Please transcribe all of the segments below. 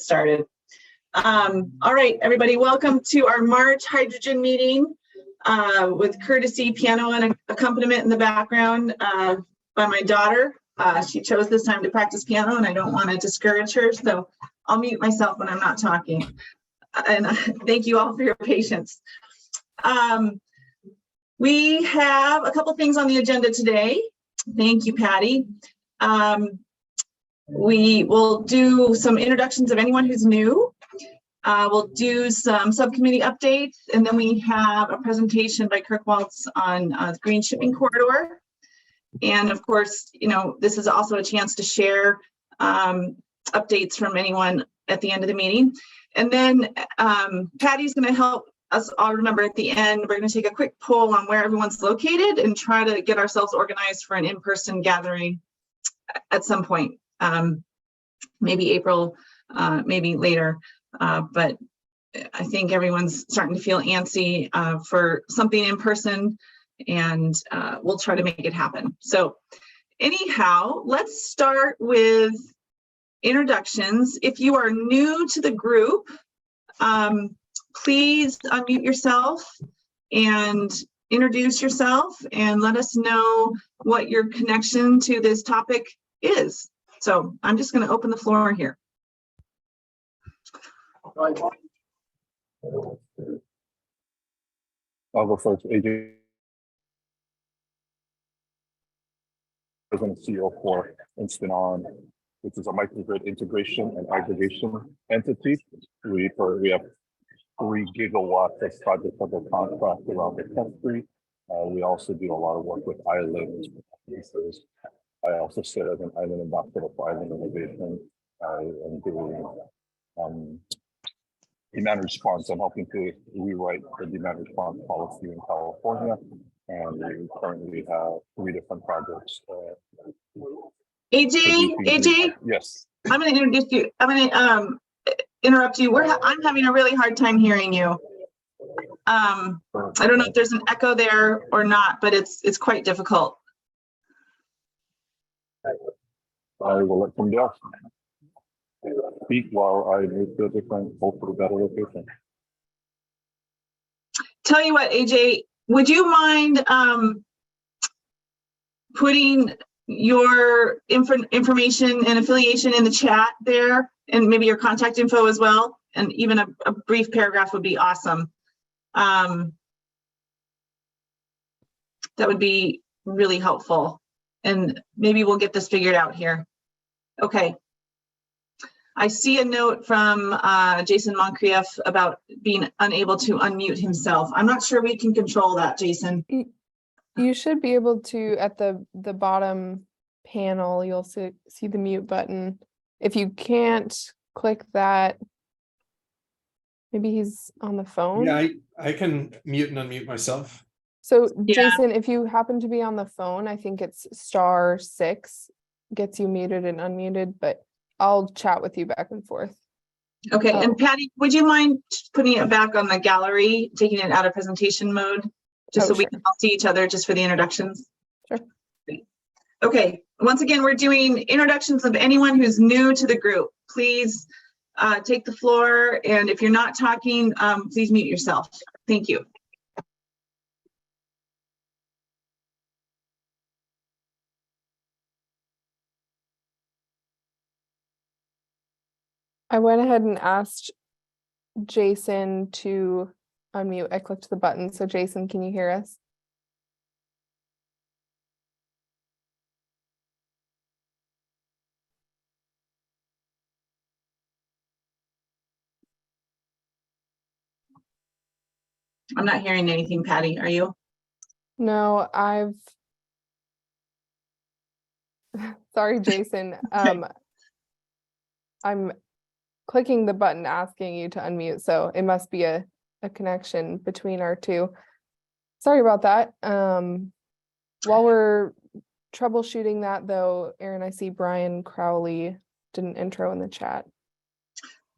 started. All right, everybody, welcome to our March hydrogen meeting with courtesy piano and accompaniment in the background by my daughter. She chose this time to practice piano and I don't want to discourage her, so I'll mute myself when I'm not talking. And thank you all for your patience. We have a couple things on the agenda today. Thank you, Patty. We will do some introductions of anyone who's new. We'll do some subcommittee updates, and then we have a presentation by Kirk Waltz on the Green Shipping Corridor. And of course, you know, this is also a chance to share updates from anyone at the end of the meeting. And then Patty's going to help us all remember at the end, we're going to take a quick poll on where everyone's located and try to get ourselves organized for an in-person gathering at some point. Maybe April, maybe later, but I think everyone's starting to feel antsy for something in person, and we'll try to make it happen. So anyhow, let's start with introductions. If you are new to the group, please unmute yourself and introduce yourself and let us know what your connection to this topic is. So I'm just going to open the floor here. I'll go first. AJ, President and CEO for Instant On, which is a microgrid integration and aggregation entity. We have 3 gigawatts of projects under contract around the country. We also do a lot of work with islands. I also sit as an island ambassador for island innovation and doing demand response. I'm helping to rewrite the demand response policy in California, and we currently have 3 different projects. AJ, yes. I'm going to introduce you. I'm going to interrupt you. I'm having a really hard time hearing you. I don't know if there's an echo there or not, but it's quite difficult. I will let somebody else speak while I move to a different, hopefully better location. Tell you what, AJ, would you mind putting your information and affiliation in the chat there, and maybe your contact info as well, and even a brief paragraph would be awesome. That would be really helpful, and maybe we'll get this figured out here. Okay. I see a note from Jason Moncrief about being unable to unmute himself. I'm not sure we can control that, Jason. You should be able to, at the bottom panel, you'll see the mute button. If you can't click that, maybe he's on the phone. Yeah, I can mute and unmute myself. So Yeah. Jason, if you happen to be on the phone, I think it's *6 gets you muted and unmuted, but I'll chat with you back and forth. Okay, and Patty, would you mind putting it back on the gallery, taking it out of presentation mode, just so we can all see each other just for the introductions? Sure. Okay, once again, we're doing introductions of anyone who's new to the group. Please take the floor, and if you're not talking, please mute yourself. Thank you. I went ahead and asked Jason to unmute. I clicked the button. So Jason, can you hear us? I'm not hearing anything, Patty. Are you? No, sorry, Jason. I'm clicking the button asking you to unmute, so it must be a connection between our two. Sorry about that. While we're troubleshooting that though, Erin, I see Brian Crowley did an intro in the chat.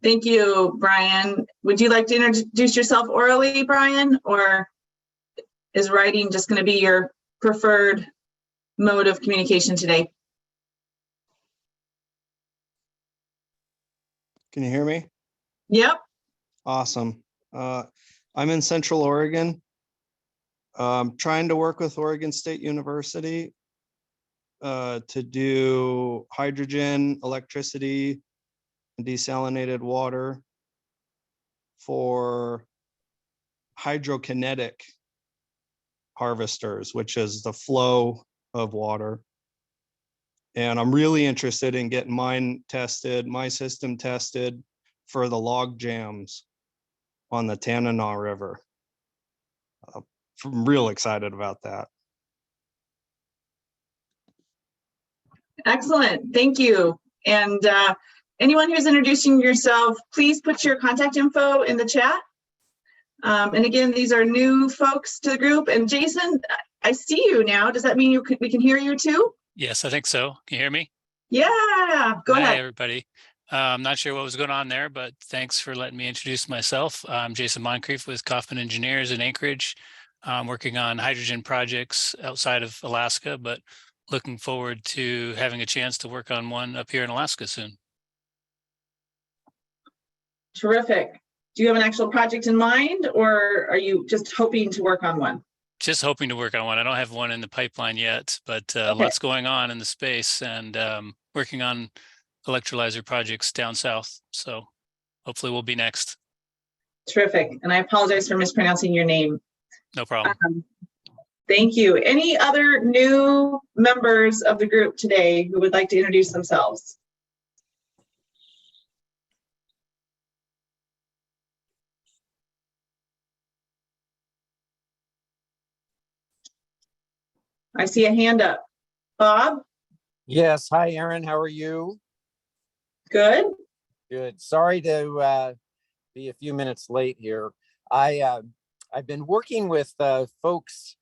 Thank you, Brian. Would you like to introduce yourself orally, Brian, or is writing just going to be your preferred mode of communication today? Can you hear me? Yep. Awesome. I'm in Central Oregon. Trying to work with Oregon State University to do hydrogen, electricity, and desalinated water for hydrokinetic harvesters, which is the flow of water. And I'm really interested in getting my system tested for the log jams on the Tanana River. I'm real excited about that. Excellent. Thank you. And anyone who's introducing yourself, please put your contact info in the chat. And again, these are new folks to the group. And Jason, I see you now. Does that mean we can hear you too? Yes, I think so. Can you hear me? Yeah, go Hi, ahead. everybody. I'm not sure what was going on there, but thanks for letting me introduce myself. I'm Jason Moncrief with Kaufman Engineers in Anchorage. I'm working on hydrogen projects outside of Alaska, but looking forward to having a chance to work on one up here in Alaska soon. Terrific. Do you have an actual project in mind, or are you just hoping to work on one? Just hoping to work on one. I don't have one in the pipeline yet, but lots going on in the space, and working on electrolyzer projects down south. So hopefully we'll be next. Terrific. And I apologize for mispronouncing your name. No problem. Thank you. Any other new members of the group today who would like to introduce themselves? I see a hand up. Bob? Yes. Hi, Aaron. How are you? Good. Good. Sorry to be a few minutes late here. I've been working with folks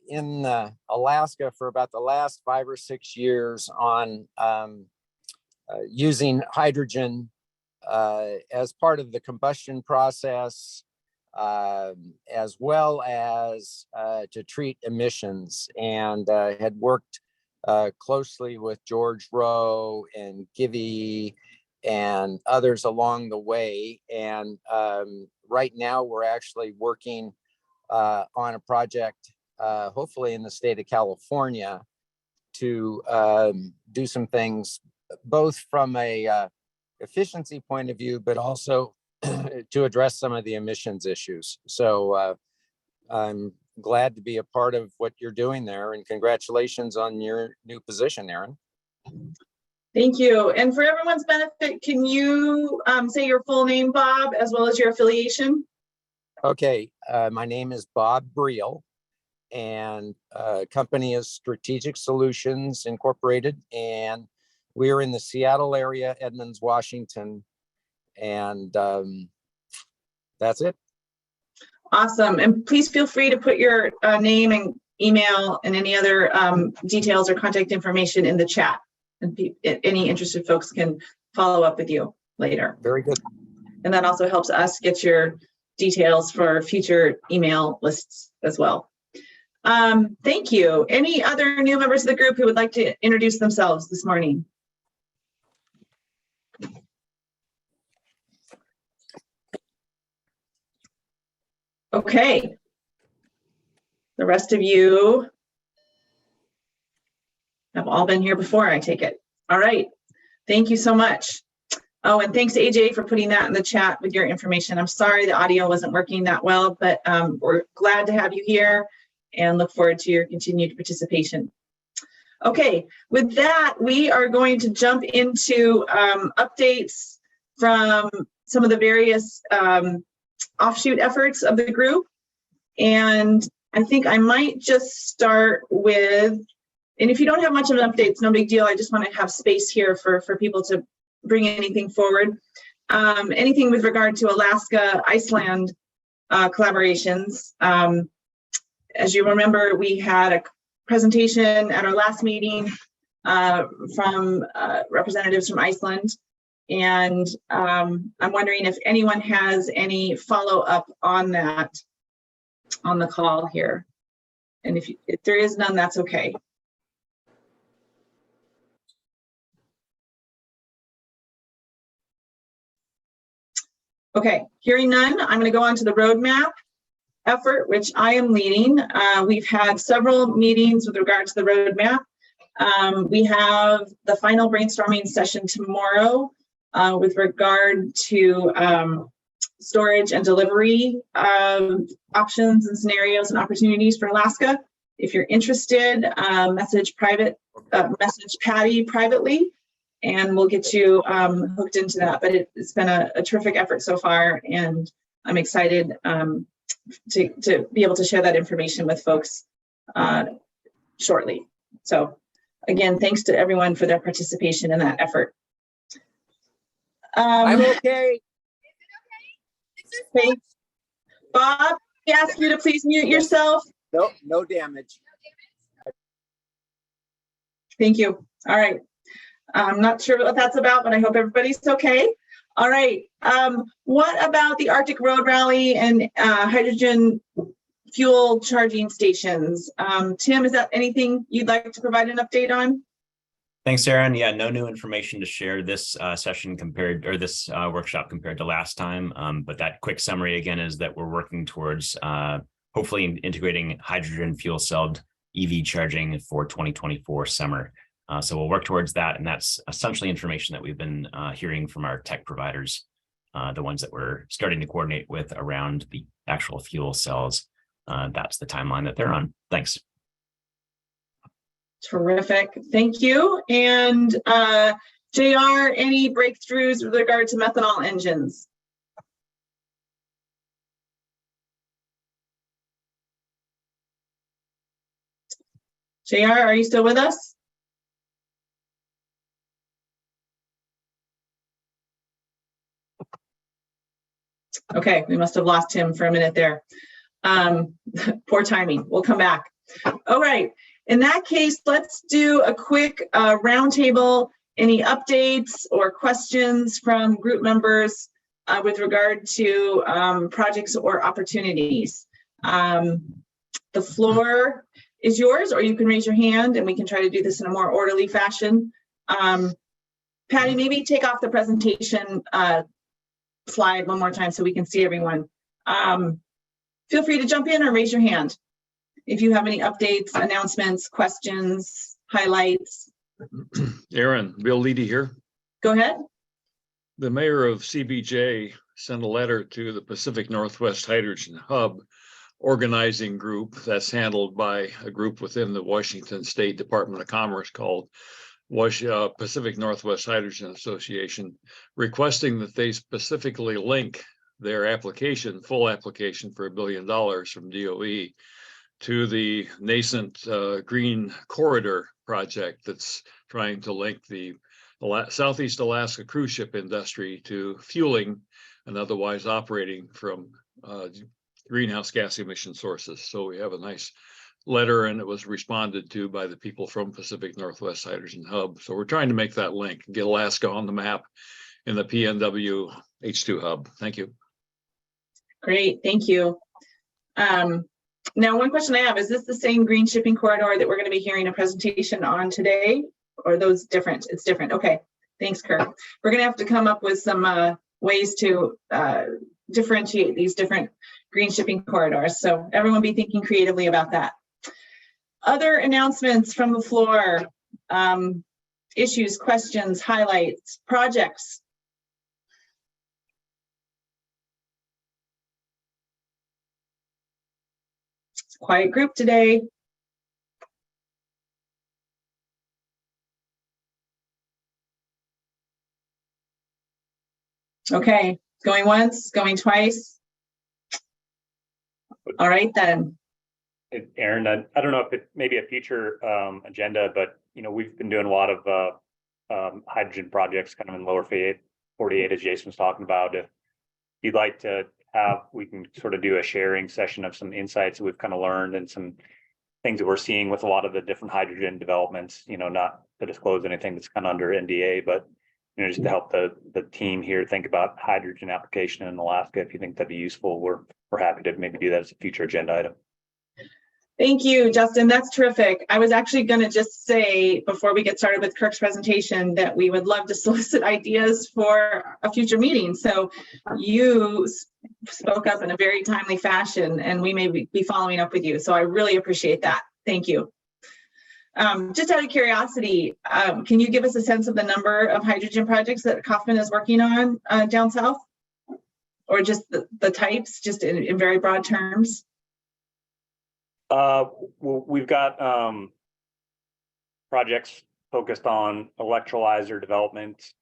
in Alaska for about the last 5 or 6 years on using hydrogen as part of the combustion process, as well as to treat emissions, and had worked closely with George Rowe and Givey and others along the way. And right now we're actually working on a project, hopefully in the state of California, to do some things, both from a efficiency point of view, but also to address some of the emissions issues. So I'm glad to be a part of what you're doing there, and congratulations on your new position, Aaron. Thank you. And for everyone's benefit, can you say your full name, Bob, as well as your affiliation? Okay, my name is Bob Briel, and company is Strategic Solutions Incorporated, and we're in the Seattle area, Edmonds, Washington, and that's it. Awesome. And please feel free to put your name and email and any other details or contact information in the chat. And any interested folks can follow up with you later. Very good. And that also helps us get your details for future email lists as well. Thank you. Any other new members of the group who would like to introduce themselves this morning? Okay. The rest of you have all been here before, I take it. All right. Thank you so much. Oh, and thanks, AJ, for putting that in the chat with your information. I'm sorry the audio wasn't working that well, but we're glad to have you here and look forward to your continued participation. Okay, with that, we are going to jump into updates from some of the various offshoot efforts of the group. And I think I might just start with, and if you don't have much of an update, it's no big deal. I just want to have space here for people to bring anything forward. Anything with regard to Alaska, Iceland collaborations. As you remember, we had a presentation at our last meeting from representatives from Iceland. And I'm wondering if anyone has any follow-up on that on the call here. And if there is none, that's okay. Okay, hearing none, I'm going to go on to the roadmap effort, which I am leading. We've had several meetings with regard to the roadmap. We have the final brainstorming session tomorrow with regard to storage and delivery options and scenarios and opportunities for Alaska. If you're interested, message Patty privately, and we'll get you hooked into that. But it's been a terrific effort so far, and I'm excited to be able to share that information with folks shortly. So again, thanks to everyone for their participation in that effort. I'm okay. Okay. Bob, we ask you to please mute yourself. No damage. Thank you. All right. I'm not sure what that's about, but I hope everybody's okay. All right. What about the Arctic Road Rally and hydrogen fuel charging stations? Tim, is that anything you'd like to provide an update on? Thanks, Aaron. Yeah, no new information to share this session this workshop compared to last time. But that quick summary again is that we're working towards hopefully integrating hydrogen fuel celled EV charging for 2024 summer. So we'll work towards that. And that's essentially information that we've been hearing from our tech providers, the ones that we're starting to coordinate with around the actual fuel cells. That's the timeline that they're on. Thanks. Terrific. Thank you. And JR, any breakthroughs with regard to methanol engines? JR, are you still with us? Okay, we must have lost him for a minute there. Poor timing. We'll come back. All right. In that case, let's do a quick roundtable. Any updates or questions from group members with regard to projects or opportunities? The floor is yours, or you can raise your hand and we can try to do this in a more orderly fashion. Patty, maybe take off the presentation slide one more time so we can see everyone. Feel free to jump in or raise your hand if you have any updates, announcements, questions, highlights. Aaron, Bill Leedy here. Go ahead. The mayor of CBJ sent a letter to the Pacific Northwest Hydrogen Hub organizing group that's handled by a group within the Washington State Department of Commerce called Pacific Northwest Hydrogen Association, requesting that they specifically link their application, full application for $1 billion from DOE to the nascent Green Corridor project that's trying to link the Southeast Alaska cruise ship industry to fueling and otherwise operating from greenhouse gas emission sources. So we have a nice letter, and it was responded to by the people from Pacific Northwest Hydrogen Hub. So we're trying to make that link, get Alaska on the map in the PNW H2 hub. Thank you. Great, thank you. Now, one question I have, is this the same green shipping corridor that we're going to be hearing a presentation on today, or are those different? It's different. Okay, thanks, Kirk. We're going to have to come up with some ways to differentiate these different green shipping corridors. So everyone be thinking creatively about that. Other announcements from the floor, issues, questions, highlights, projects. It's a quiet group today. Okay, going once, going twice. All right then. Aaron, I don't know if it may be a future agenda, but we've been doing a lot of hydrogen projects kind of in lower 48, as Jason was talking about. If you'd like to have, we can sort of do a sharing session of some insights that we've kind of learned and some things that we're seeing with a lot of the different hydrogen developments, not to disclose anything that's kind of under NDA, but just to help the team here think about hydrogen application in Alaska. If you think that'd be useful, we're happy to maybe do that as a future agenda item. Thank you, Justin. That's terrific. I was actually going to just say before we get started with Kirk's presentation that we would love to solicit ideas for a future meeting. So you spoke up in a very timely fashion, and we may be following up with you. So I really appreciate that. Thank you. Just out of curiosity, can you give us a sense of the number of hydrogen projects that Kaufman is working on down south? Or just the types, just in very broad terms? Well, we've got projects focused on electrolyzer development.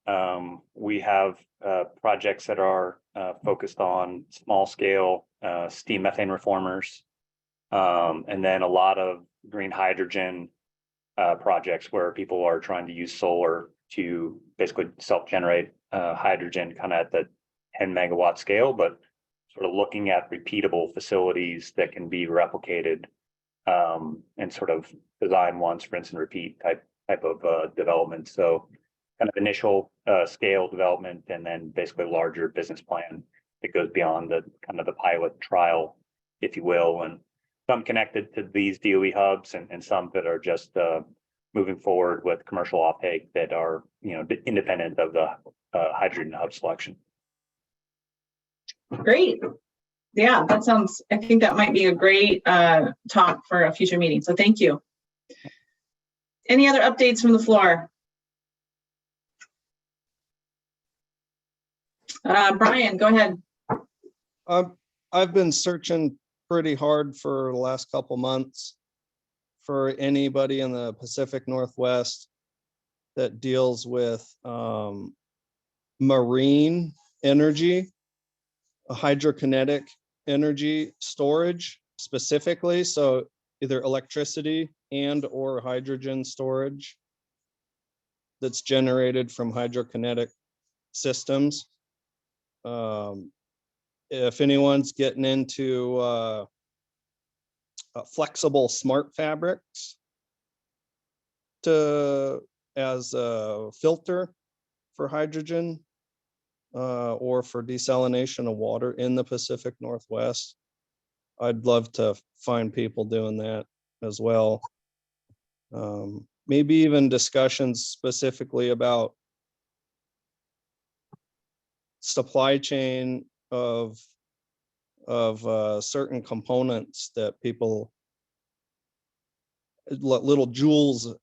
We have projects that are focused on small scale steam methane reformers, and then a lot of green hydrogen projects where people are trying to use solar to basically self-generate hydrogen kind of at the 10 megawatt scale, but sort of looking at repeatable facilities that can be replicated and sort of design once, rinse and repeat type of development. So kind of initial scale development, and then basically larger business plan that goes beyond the kind of the pilot trial, if you will, and some connected to these DOE hubs, and some that are just moving forward with commercial offtake that are, you know, independent of the hydrogen hub selection. Great. Yeah, that sounds, I think that might be a great talk for a future meeting. So thank you. Any other updates from the floor? Brian, go ahead. I've been searching pretty hard for the last couple months for anybody in the Pacific Northwest that deals with marine energy, hydrokinetic energy storage specifically. So either electricity and or hydrogen storage that's generated from hydrokinetic systems. If anyone's getting into flexible smart fabrics as a filter for hydrogen or for desalination of water in the Pacific Northwest, I'd love to find people doing that as well. Maybe even discussions specifically about supply chain of certain components that people, little jewel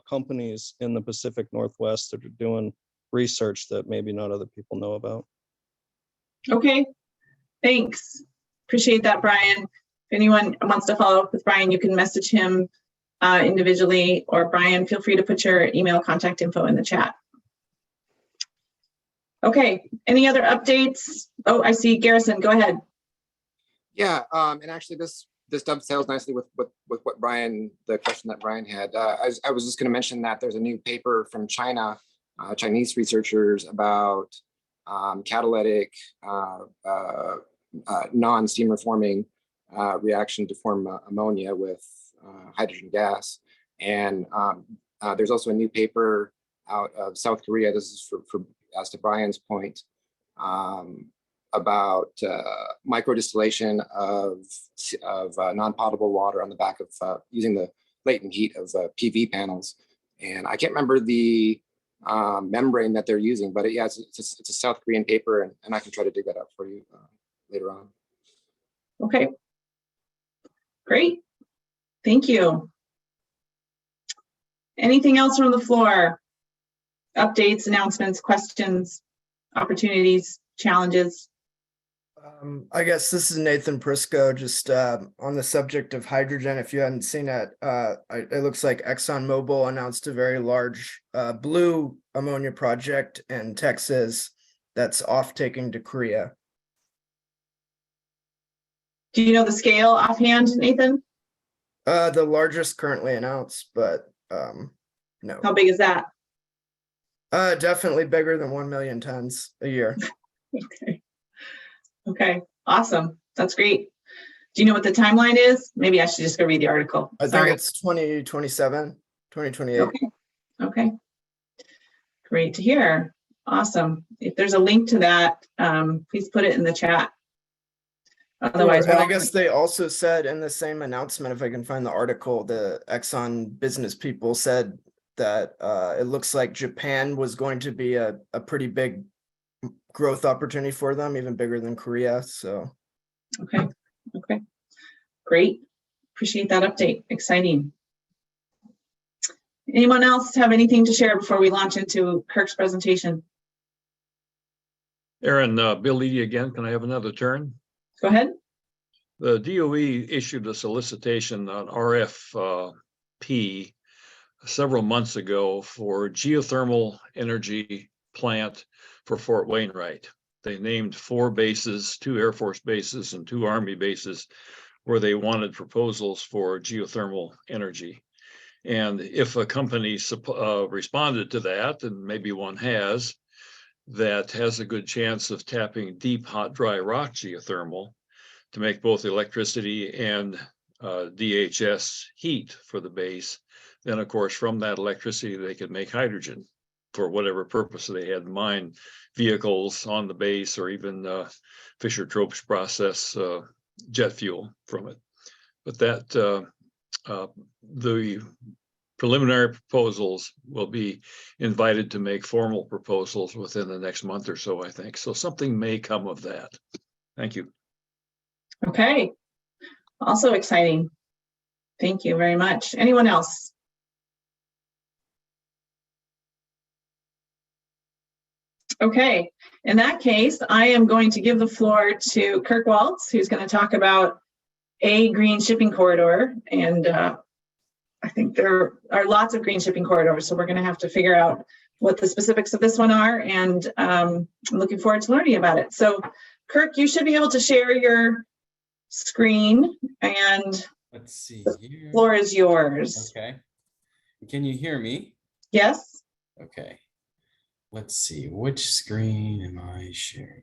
companies in the Pacific Northwest that are doing research that maybe not other people know about. Okay, thanks. Appreciate that, Brian. If anyone wants to follow up with Brian, you can message him individually, or Brian, feel free to put your email contact info in the chat. Okay, any other updates? Oh, I see Garrison, go ahead. Yeah, and actually this dovetails nicely with what Brian, the question that Brian had. I was just going to mention that there's a new paper from China, Chinese researchers about catalytic non-steam reforming reaction to form ammonia with hydrogen gas. And there's also a new paper out of South Korea. This is for as to Brian's point, about microdistillation of non-potable water on the back of using the latent heat of PV panels. And I can't remember the membrane that they're using, but yeah, it's a South Korean paper, and I can try to dig that up for you later on. Okay, great, thank you. Anything else from the floor? Updates, announcements, questions, opportunities, challenges? I guess this is Nathan Prisco, just on the subject of hydrogen. If you hadn't seen it, it looks like ExxonMobil announced a very large blue ammonia project in Texas that's off-taking to Korea. Do you know the scale offhand, Nathan? The largest currently announced, but no. How big is that? Definitely bigger than 1 million tons a year. Okay. Okay, awesome. That's great. Do you know what the timeline is? Maybe I should just go read the article. I think it's 2027, 2028. Okay. Okay. Great to hear. Awesome. If there's a link to that, please put it in the chat. Otherwise, Sure, and we're I guess they also said in the same announcement, if I can find the article, the Exxon business people said that it looks like Japan was going to be a pretty big growth opportunity for them, even bigger than Korea. So okay. Okay, great. Appreciate that update. Exciting. Anyone else have anything to share before we launch into Kirk's presentation? Aaron, Bill Eady again. Can I have another turn? Go ahead. The DOE issued a solicitation on RFP several months ago for geothermal energy plant for Fort Wainwright. They named 4 bases, 2 Air Force bases and 2 Army bases where they wanted proposals for geothermal energy. And if a company responded to that, and maybe one has, that has a good chance of tapping deep, hot, dry rock geothermal to make both electricity and DHS heat for the base, then of course from that electricity they could make hydrogen for whatever purpose they had in mind, vehicles on the base or even Fischer-Tropsch process jet fuel from it. But that the preliminary proposals will be invited to make formal proposals within the next month or so, I think. So something may come of that. Thank you. Okay. Also exciting. Thank you very much. Anyone else? Okay. In that case, I am going to give the floor to Kirk Waltz, who's going to talk about a green shipping corridor. And I think there are lots of green shipping corridors, so we're going to have to figure out what the specifics of this one are. And I'm looking forward to learning about it. So Kirk, you should be able to share your screen, and let's see the here. floor is yours. Okay. Can you hear me? Yes. Okay. Let's see. Which screen am I sharing?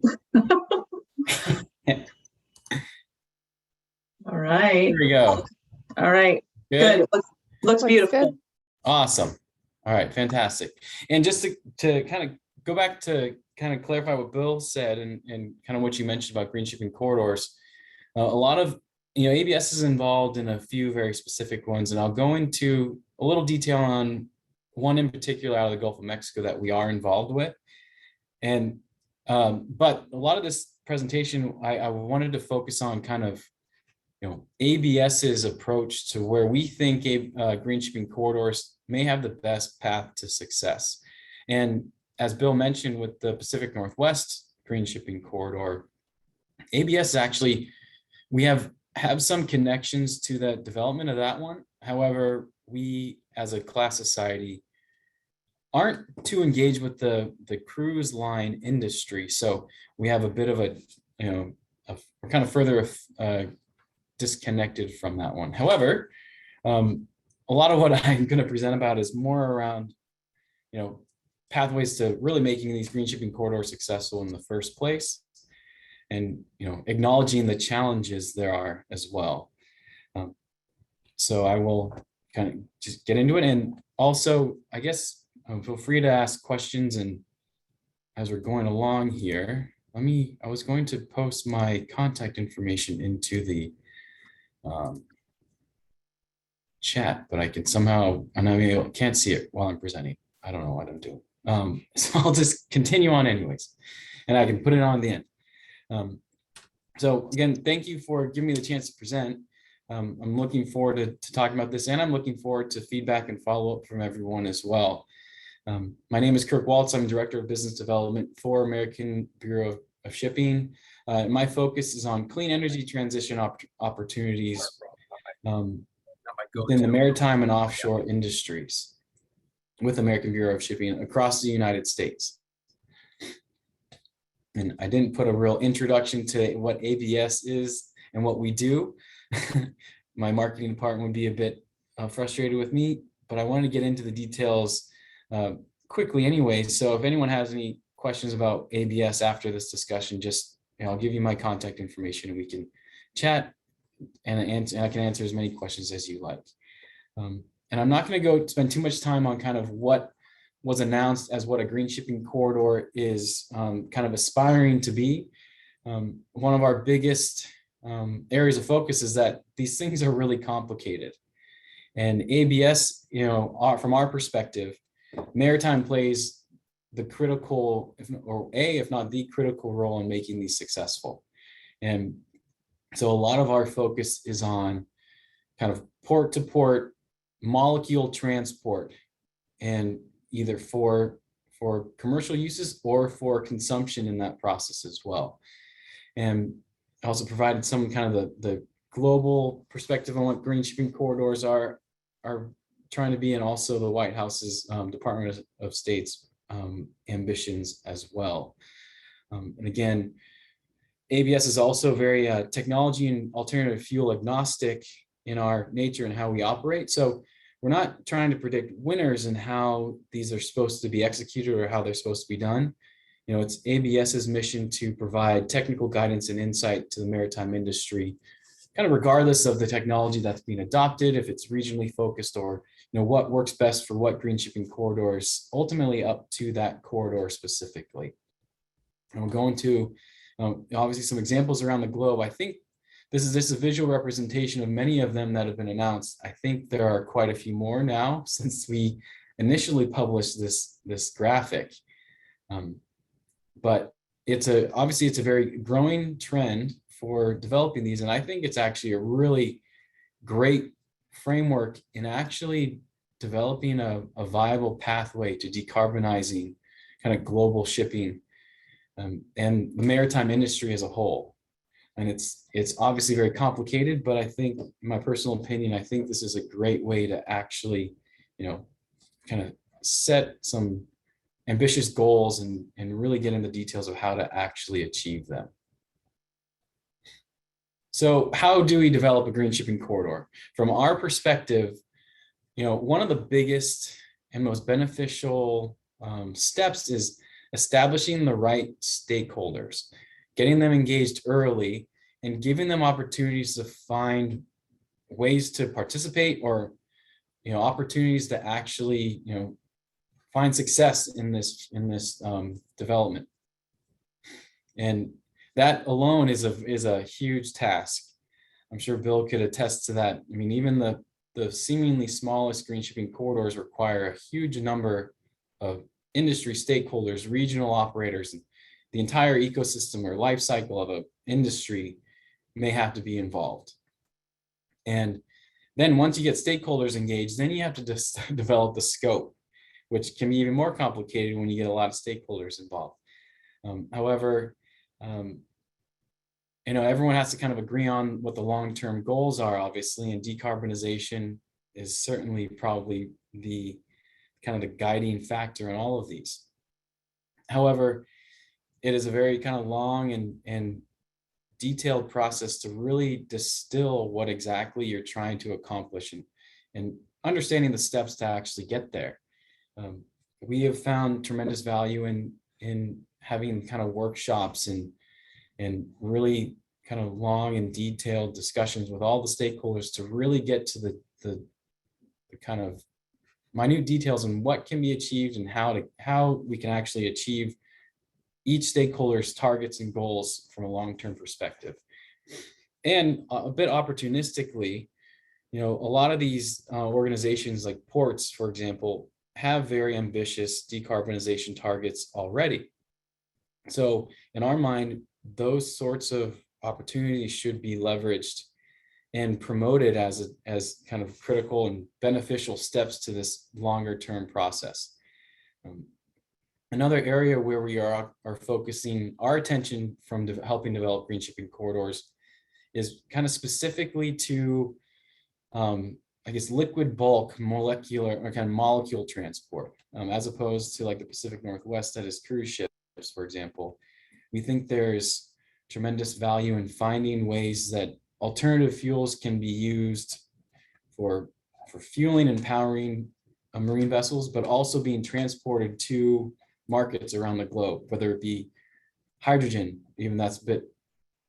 All right. Here we go. All right. Good. Looks beautiful. Good. Awesome. All right. Fantastic. And just to kind of go back to kind of clarify what Bill said and kind of what you mentioned about green shipping corridors, a lot of, ABS is involved in a few very specific ones, and I'll go into a little detail on one in particular out of the Gulf of Mexico that we are involved with. And, but a lot of this presentation, I wanted to focus on kind of, ABS's approach to where we think green shipping corridors may have the best path to success. And as Bill mentioned with the Pacific Northwest green shipping corridor, ABS actually, we have some connections to the development of that one. However, we as a class society aren't too engaged with the cruise line industry. So we have a bit of we're kind of further disconnected from that one. However, a lot of what I'm going to present about is more around, pathways to really making these green shipping corridors successful in the first place, and acknowledging the challenges there are as well. So I will kind of just get into it, and also I guess feel free to ask questions. And as we're going along here, I was going to post my contact information into the chat, but I can somehow, and I can't see it while I'm presenting. I don't know what I'm doing. So I'll just continue on anyways, and I can put it on the end. So again, thank you for giving me the chance to present. I'm looking forward to talking about this, and I'm looking forward to feedback and follow-up from everyone as well. My name is Kirk Waltz. I'm Director of Business Development for American Bureau of Shipping. My focus is on clean energy transition opportunities within the maritime and offshore industries with American Bureau of Shipping across the United States. And I didn't put a real introduction to what ABS is and what we do. My marketing department would be a bit frustrated with me, but I wanted to get into the details quickly anyway. So if anyone has any questions about ABS after this discussion, just I'll give you my contact information and we can chat, and I can answer as many questions as you like. And I'm not going to go spend too much time on kind of what was announced as what a green shipping corridor is kind of aspiring to be. One of our biggest areas of focus is that these things are really complicated. And ABS, from our perspective, maritime plays the critical, if not the critical role in making these successful. And so a lot of our focus is on kind of port to port molecule transport, and either for commercial uses or for consumption in that process as well. And also provided some kind of the global perspective on what green shipping corridors are trying to be, and also the White House's Department of State's ambitions as well. And again, ABS is also very technology and alternative fuel agnostic in our nature and how we operate. So we're not trying to predict winners and how these are supposed to be executed or how they're supposed to be done. It's ABS's mission to provide technical guidance and insight to the maritime industry, kind of regardless of the technology that's being adopted, if it's regionally focused, or what works best for what green shipping corridors, ultimately up to that corridor specifically. And we'll go into obviously some examples around the globe. I think this is just a visual representation of many of them that have been announced. I think there are quite a few more now since we initially published this graphic. But obviously it's a very growing trend for developing these. And I think it's actually a really great framework in actually developing a viable pathway to decarbonizing kind of global shipping and the maritime industry as a whole. And it's obviously very complicated, but I think, in my personal opinion, I think this is a great way to actually, kind of set some ambitious goals and really get into details of how to actually achieve them. So how do we develop a green shipping corridor? From our perspective, one of the biggest and most beneficial steps is establishing the right stakeholders, getting them engaged early and giving them opportunities to find ways to participate, or opportunities to actually find success in this development. And that alone is a huge task. I'm sure Bill could attest to that. I mean, even the seemingly smallest green shipping corridors require a huge number of industry stakeholders, regional operators, and the entire ecosystem or life cycle of an industry may have to be involved. And then once you get stakeholders engaged, then you have to just develop the scope, which can be even more complicated when you get a lot of stakeholders involved. However, everyone has to kind of agree on what the long-term goals are, obviously, and decarbonization is certainly probably the kind of the guiding factor in all of these. However, it is a very kind of long and detailed process to really distill what exactly you're trying to accomplish and understanding the steps to actually get there. We have found tremendous value in having kind of workshops and really kind of long and detailed discussions with all the stakeholders to really get to the kind of minute details on what can be achieved and how we can actually achieve each stakeholder's targets and goals from a long-term perspective. And a bit opportunistically, a lot of these organizations like ports, for example, have very ambitious decarbonization targets already. So in our mind, those sorts of opportunities should be leveraged and promoted as kind of critical and beneficial steps to this longer term process. Another area where we are focusing our attention from helping develop green shipping corridors is kind of specifically to, I guess, liquid bulk molecular or kind of molecule transport, as opposed to like the Pacific Northwest that is cruise ships, for example. We think there's tremendous value in finding ways that alternative fuels can be used for fueling and powering marine vessels, but also being transported to markets around the globe, whether it be hydrogen, even that's a bit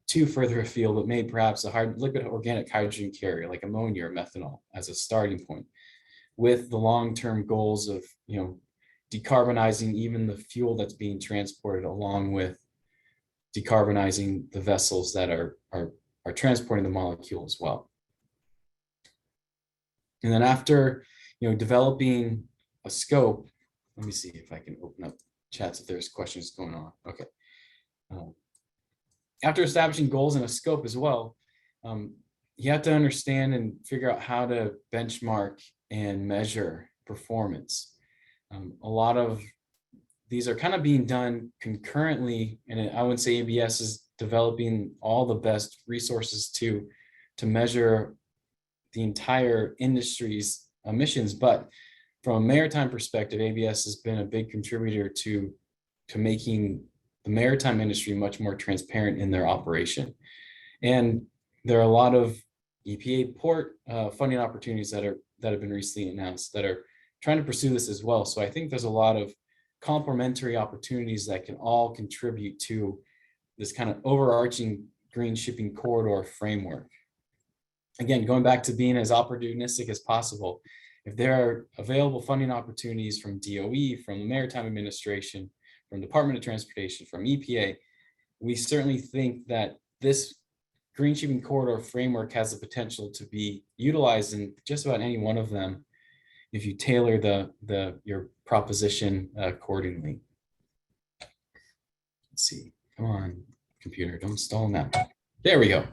too further afield, but maybe perhaps a liquid organic hydrogen carrier like ammonia or methanol as a starting point, with the long-term goals of decarbonizing even the fuel that's being transported, along with decarbonizing the vessels that are are transporting the molecule as well. And then after, developing a scope, let me see if I can open up chats if there's questions going on. Okay. After establishing goals and a scope as well, you have to understand and figure out how to benchmark and measure performance. A lot of these are kind of being done concurrently, and I would say ABS is developing all the best resources to measure the entire industry's emissions. But from a maritime perspective, ABS has been a big contributor to making the maritime industry much more transparent in their operation. And there are a lot of EPA port funding opportunities that have been recently announced that are trying to pursue this as well. So I think there's a lot of complementary opportunities that can all contribute to this kind of overarching green shipping corridor framework. Again, going back to being as opportunistic as possible, if there are available funding opportunities from DOE, from the Maritime Administration, from Department of Transportation, from EPA, we certainly think that this green shipping corridor framework has the potential to be utilized in just about any one of them if you tailor your proposition accordingly. Let's see, come on, computer, don't stall now. There we go.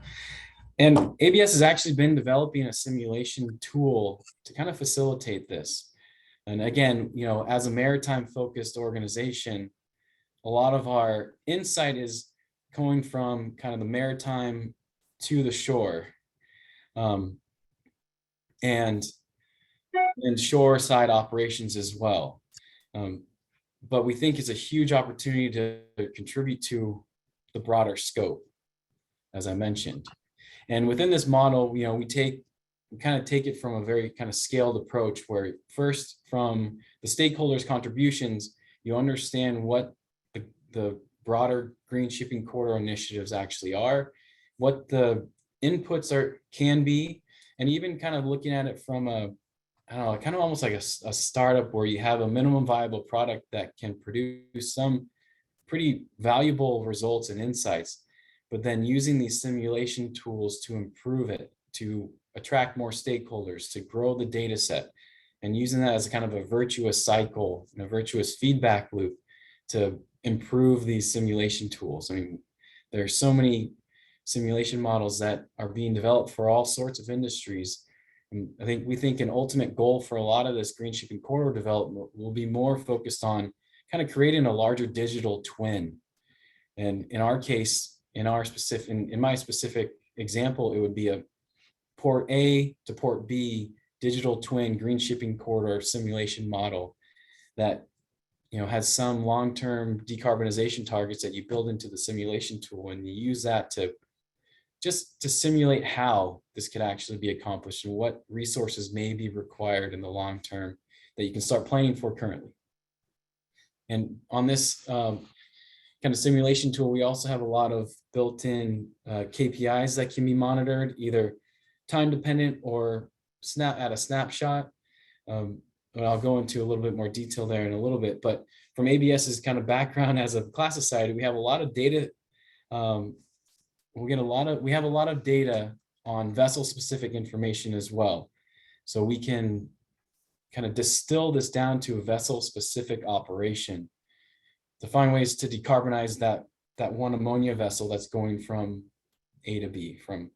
And ABS has actually been developing a simulation tool to kind of facilitate this. And again, as a maritime focused organization, a lot of our insight is going from kind of the maritime to the shore, and shore side operations as well. But we think it's a huge opportunity to contribute to the broader scope, as I mentioned. And within this model, we kind of take it from a very kind of scaled approach where first from the stakeholders' contributions, you understand what the broader green shipping corridor initiatives actually are, what the inputs can be, and even kind of looking at it from kind of almost like a startup where you have a minimum viable product that can produce some pretty valuable results and insights, but then using these simulation tools to improve it, to attract more stakeholders, to grow the data set, and using that as a kind of a virtuous cycle and a virtuous feedback loop to improve these simulation tools. I mean, there are so many simulation models that are being developed for all sorts of industries. And we think an ultimate goal for a lot of this green shipping corridor development will be more focused on kind of creating a larger digital twin. And in our case, in my specific example, it would be a port A to port B digital twin green shipping corridor simulation model that has some long-term decarbonization targets that you build into the simulation tool, and you use that to simulate how this could actually be accomplished and what resources may be required in the long term that you can start planning for currently. And on this kind of simulation tool, we also have a lot of built-in KPIs that can be monitored, either time dependent or at a snapshot. But I'll go into a little bit more detail there in a little bit. But from ABS's kind of background as a class society, we have a lot of data. We have a lot of data on vessel-specific information as well. So we can kind of distill this down to a vessel-specific operation to find ways to decarbonize that one ammonia vessel that's going from A to B, from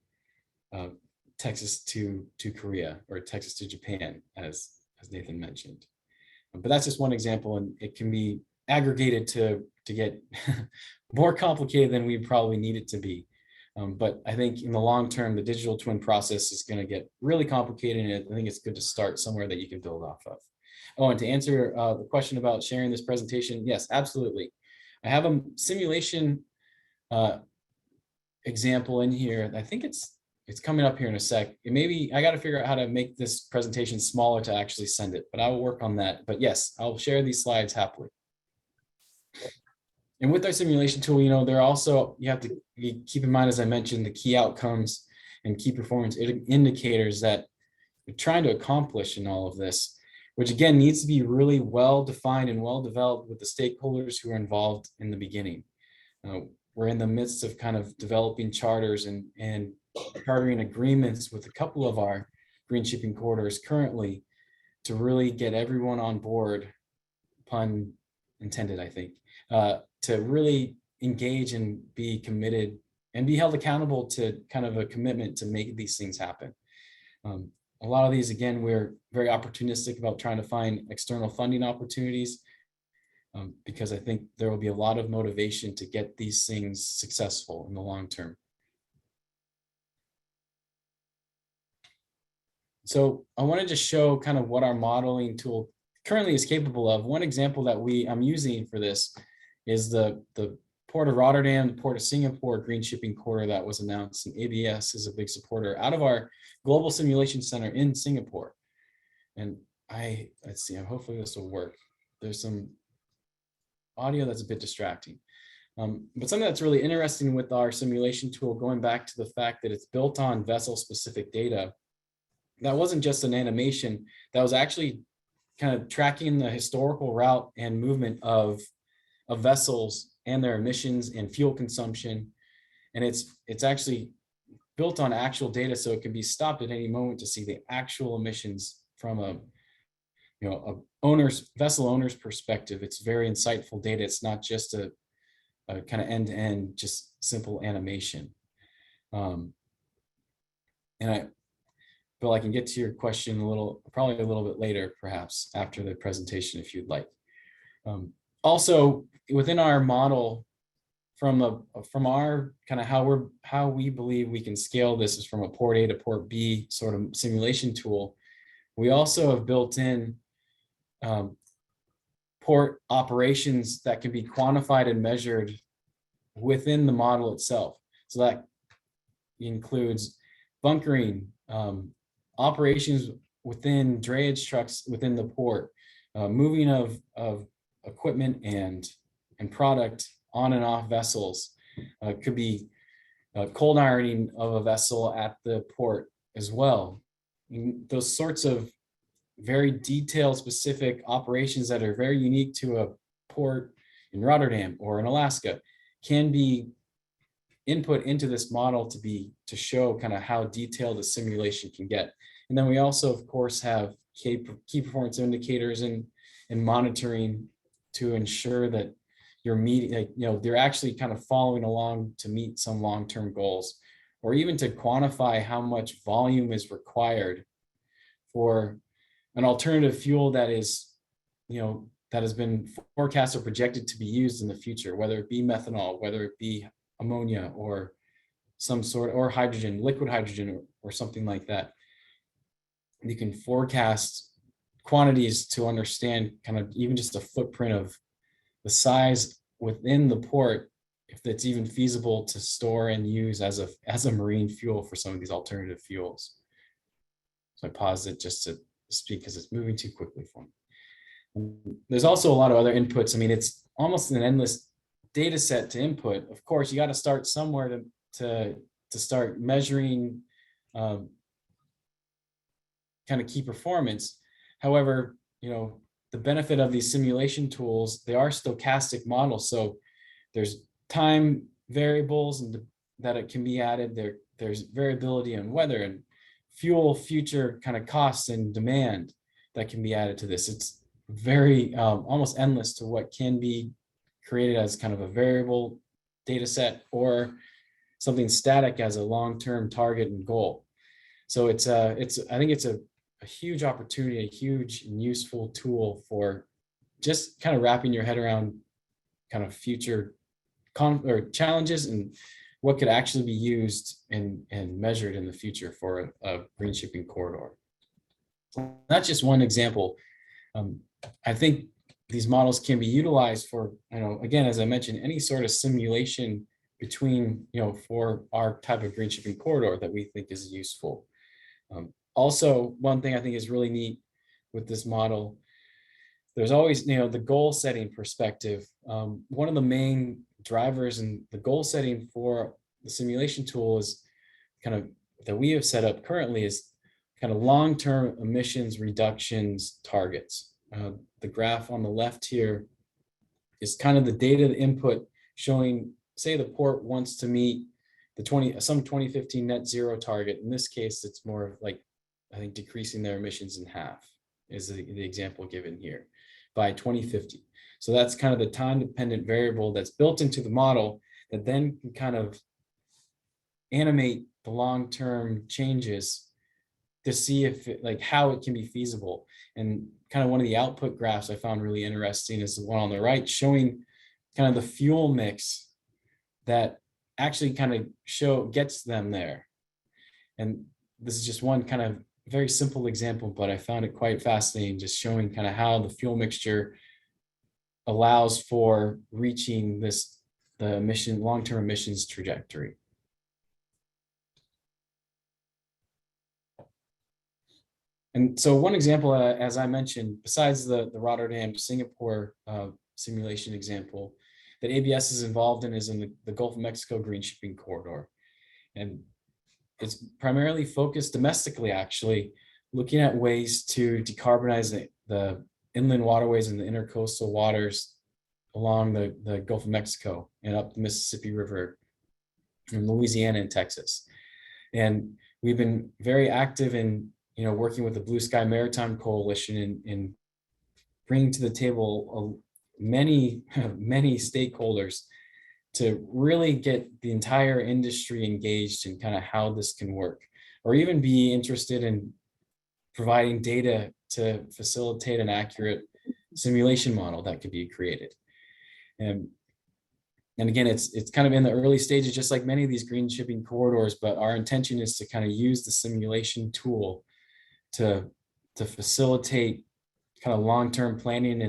Texas to Korea, or Texas to Japan, as Nathan mentioned. But that's just one example, and it can be aggregated to get more complicated than we probably need it to be. But I think in the long term, the digital twin process is going to get really complicated, and I think it's good to start somewhere that you can build off of. Oh, and to answer the question about sharing this presentation, yes, absolutely. I have a simulation example in here. I think it's coming up here in a sec. Maybe I got to figure out how to make this presentation smaller to actually send it, but I will work on that. But yes, I'll share these slides happily. And with our simulation tool, there are also, you have to keep in mind, as I mentioned, the key outcomes and key performance indicators that we're trying to accomplish in all of this, which again needs to be really well defined and well developed with the stakeholders who are involved in the beginning. We're in the midst of kind of developing charters and chartering agreements with a couple of our green shipping corridors currently to really get everyone on board, pun intended, I think, to really engage and be committed and be held accountable to kind of a commitment to make these things happen. A lot of these, again, we're very opportunistic about trying to find external funding opportunities because I think there will be a lot of motivation to get these things successful in the long term. So I wanted to show kind of what our modeling tool currently is capable of. One example that I'm using for this is the Port of Rotterdam, the Port of Singapore green shipping corridor that was announced, and ABS is a big supporter out of our Global Simulation Center in Singapore. And let's see, hopefully this will work. There's some audio that's a bit distracting. But something that's really interesting with our simulation tool, going back to the fact that it's built on vessel specific data, that wasn't just an animation, that was actually kind of tracking the historical route and movement of vessels and their emissions and fuel consumption. And it's actually built on actual data, so it can be stopped at any moment to see the actual emissions from a vessel owner's perspective. It's very insightful data. It's not just a kind of end-to-end, just simple animation. And I feel I can get to your question probably a little bit later, perhaps after the presentation, if you'd like. Also, within our model, from our kind of how we believe we can scale this is from a port A to port B sort of simulation tool. We also have built in port operations that can be quantified and measured within the model itself. So that includes bunkering, operations within drayage trucks within the port, moving of equipment and product on and off vessels. Could be cold ironing of a vessel at the port as well. Those sorts of very detailed, specific operations that are very unique to a port in Rotterdam or in Alaska can be input into this model to show kind of how detailed the simulation can get. And then we also, of course, have key performance indicators and monitoring to ensure that you're meeting, they're actually kind of following along to meet some long-term goals, or even to quantify how much volume is required for an alternative fuel that is, that has been forecast or projected to be used in the future, whether it be methanol, whether it be ammonia or some sort, or hydrogen, liquid hydrogen, or something like that. You can forecast quantities to understand kind of even just a footprint of the size within the port, if it's even feasible to store and use as a marine fuel for some of these alternative fuels. So I paused it just to speak because it's moving too quickly for me. There's also a lot of other inputs. I mean, it's almost an endless data set to input. Of course, you got to start somewhere to start measuring kind of key performance. However, the benefit of these simulation tools, they are stochastic models. So there's time variables and that it can be added. There's variability in weather and fuel future kind of costs and demand that can be added to this. It's very almost endless to what can be created as kind of a variable data set or something static as a long-term target and goal. So I think it's a huge opportunity, a huge and useful tool for just kind of wrapping your head around kind of future challenges and what could actually be used and measured in the future for a green shipping corridor. That's just one example. I think these models can be utilized for, again, as I mentioned, any sort of simulation between, for our type of green shipping corridor that we think is useful. Also, one thing I think is really neat with this model, there's always, the goal setting perspective. One of the main drivers in the goal setting for the simulation tool is kind of that we have set up currently is kind of long-term emissions reductions targets. The graph on the left here is kind of the data input showing, say the port wants to meet some 2015 net zero target. In this case, it's more of like, I think, decreasing their emissions in half is the example given here by 2050. So that's kind of the time dependent variable that's built into the model that then can kind of animate the long-term changes to see if like how it can be feasible. And kind of one of the output graphs I found really interesting is the one on the right, showing kind of the fuel mix that actually kind of gets them there. And this is just one kind of very simple example, but I found it quite fascinating, just showing kind of how the fuel mixture allows for reaching the long-term emissions trajectory. And so one example, as I mentioned, besides the Rotterdam to Singapore simulation example that ABS is involved in is in the Gulf of Mexico green shipping corridor. And it's primarily focused domestically, actually, looking at ways to decarbonize the inland waterways and the intercoastal waters along the Gulf of Mexico and up the Mississippi River in Louisiana and Texas. And we've been very active in working with the Blue Sky Maritime Coalition in bringing to the table many stakeholders to really get the entire industry engaged in kind of how this can work, or even be interested in providing data to facilitate an accurate simulation model that could be created. And again, it's kind of in the early stages, just like many of these green shipping corridors, but our intention is to kind of use the simulation tool to facilitate kind of long-term planning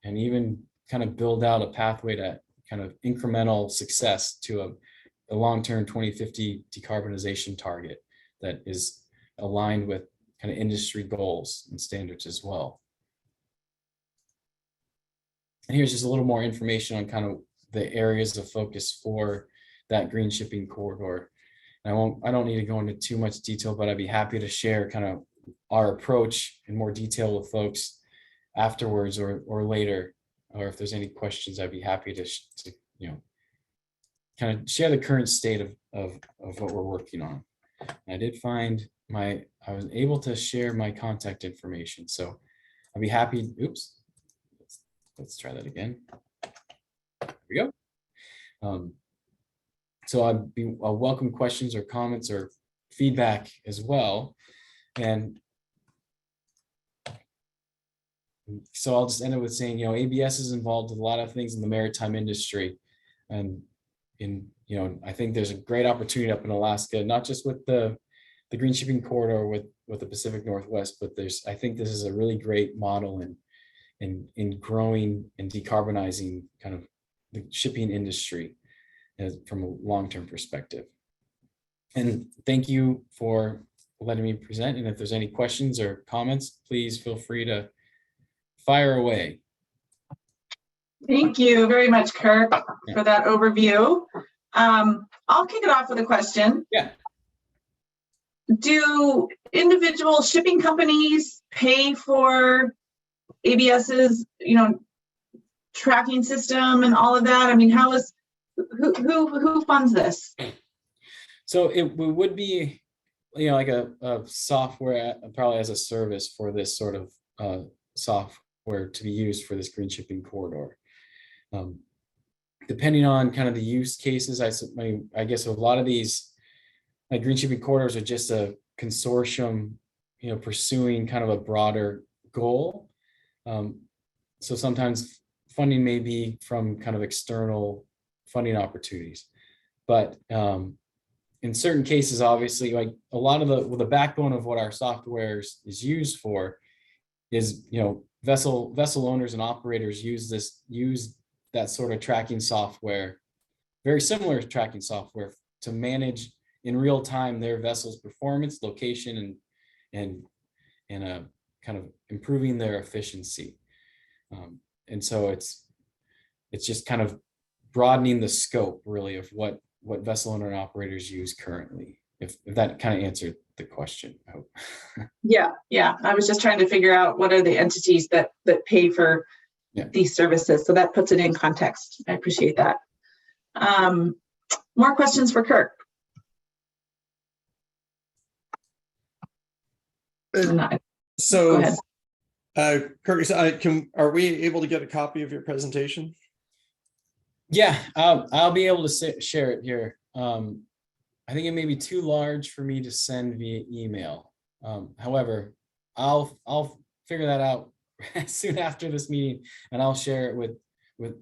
and even kind of build out a pathway to kind of incremental success to a long-term 2050 decarbonization target that is aligned with kind of industry goals and standards as well. And here's just a little more information on kind of the areas of focus for that green shipping corridor. And I don't need to go into too much detail, but I'd be happy to share kind of our approach in more detail with folks afterwards or later, or if there's any questions, I'd be happy to kind of share the current state of what we're working on. And I did find I was able to share my contact information, so I'd be happy. Oops, let's try that again. There we go. So I'll welcome questions or comments or feedback as well. And so I'll just end it with saying, ABS is involved with a lot of things in the maritime industry. And I think there's a great opportunity up in Alaska, not just with the green shipping corridor with the Pacific Northwest, but I think this is a really great model in growing and decarbonizing kind of the shipping industry from a long-term perspective. And thank you for letting me present. And if there's any questions or comments, please feel free to fire away. Thank you very much, Kirk, for that overview. I'll kick it off with a question. Yeah. Do individual shipping companies pay for ABS's, tracking system and all of that? I mean, who funds this? So it would be, like a software, probably as a service for this sort of software to be used for this green shipping corridor. Depending on kind of the use cases, I guess a lot of these like green shipping corridors are just a consortium, pursuing kind of a broader goal. So sometimes funding may be from kind of external funding opportunities, but in certain cases, obviously, like a lot of the backbone of what our software is used for is, vessel owners and operators use that sort of tracking software, very similar tracking software, to manage in real time their vessel's performance, location, and kind of improving their efficiency. And so it's just kind of broadening the scope, really, of what vessel owner and operators use currently, if that kind of answered the question, I hope. Yeah. I was just trying to figure out what are the entities that pay for these services. So that puts it in context. I appreciate that. More questions for Kirk. Go So, ahead. Kirk, are we able to get a copy of your presentation? Yeah, I'll be able to share it here. I think it may be too large for me to send via email. However, I'll figure that out soon after this meeting, and I'll share it with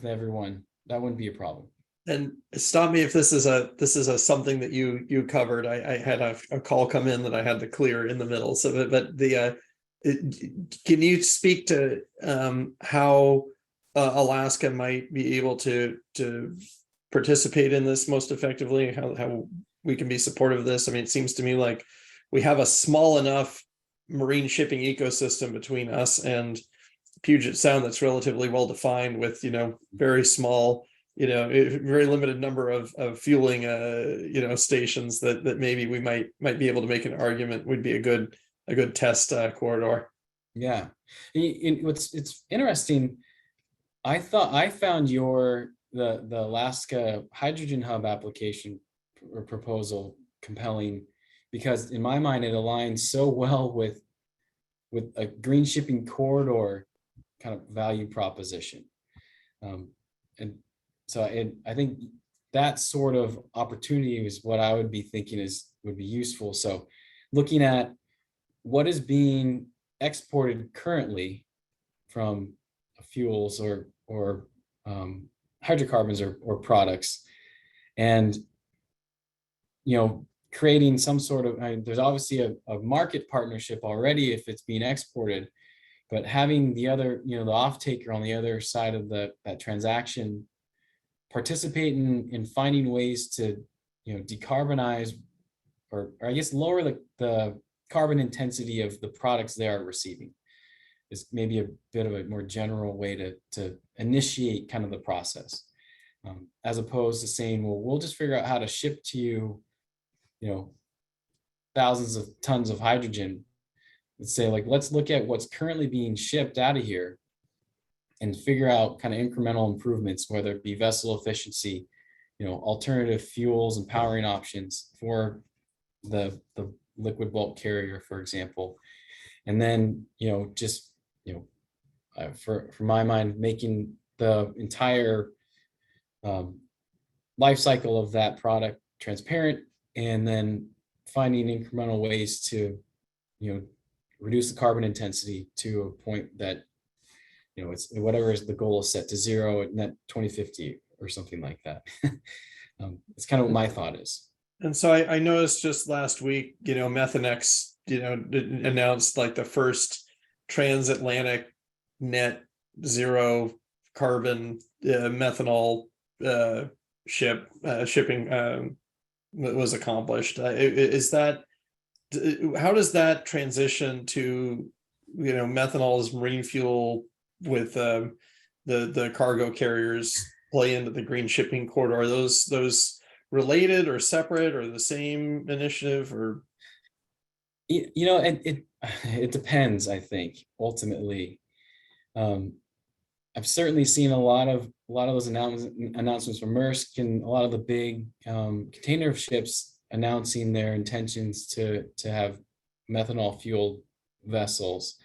everyone. That wouldn't be a problem. And stop me if this is a something that you covered. I had a call come in that I had to clear in the middle. So, but can you speak to how Alaska might be able to participate in this most effectively? How we can be supportive of this? I mean, it seems to me like we have a small enough marine shipping ecosystem between us and Puget Sound that's relatively well defined, with very small, very limited number of fueling stations that maybe we might be able to make an argument would be a good test corridor. Yeah, it's interesting. I found the Alaska Hydrogen Hub application or proposal compelling, because in my mind it aligns so well with a green shipping corridor kind of value proposition. And so I think that sort of opportunity is what I would be thinking would be useful. So looking at what is being exported currently from fuels or hydrocarbons or products, and creating some sort of, there's obviously a market partnership already if it's being exported, but having the other, the off-taker on the other side of that transaction participate in finding ways to decarbonize, or I guess lower the carbon intensity of the products they are receiving, is maybe a bit of a more general way to initiate kind of the process, as opposed to saying, well, we'll just figure out how to ship to you, thousands of tons of hydrogen. Let's say, let's look at what's currently being shipped out of here and figure out kind of incremental improvements, whether it be vessel efficiency, alternative fuels and powering options for the liquid bulk carrier, for example. And then, for my mind, making the entire life cycle of that product transparent, and then finding incremental ways to, reduce the carbon intensity to a point that, it's whatever is the goal is set to zero at net 2050 or something like that. It's kind of what my thought is. And so I noticed just last week, Methanex, announced the first transatlantic net zero carbon methanol shipping was accomplished. How does that transition to methanol as marine fuel with the cargo carriers play into the green shipping corridor? Are those related or separate or the same initiative? Or it depends, I think, ultimately. I've certainly seen a lot of those announcements from Maersk and a lot of the big container ships announcing their intentions to have methanol fueled vessels.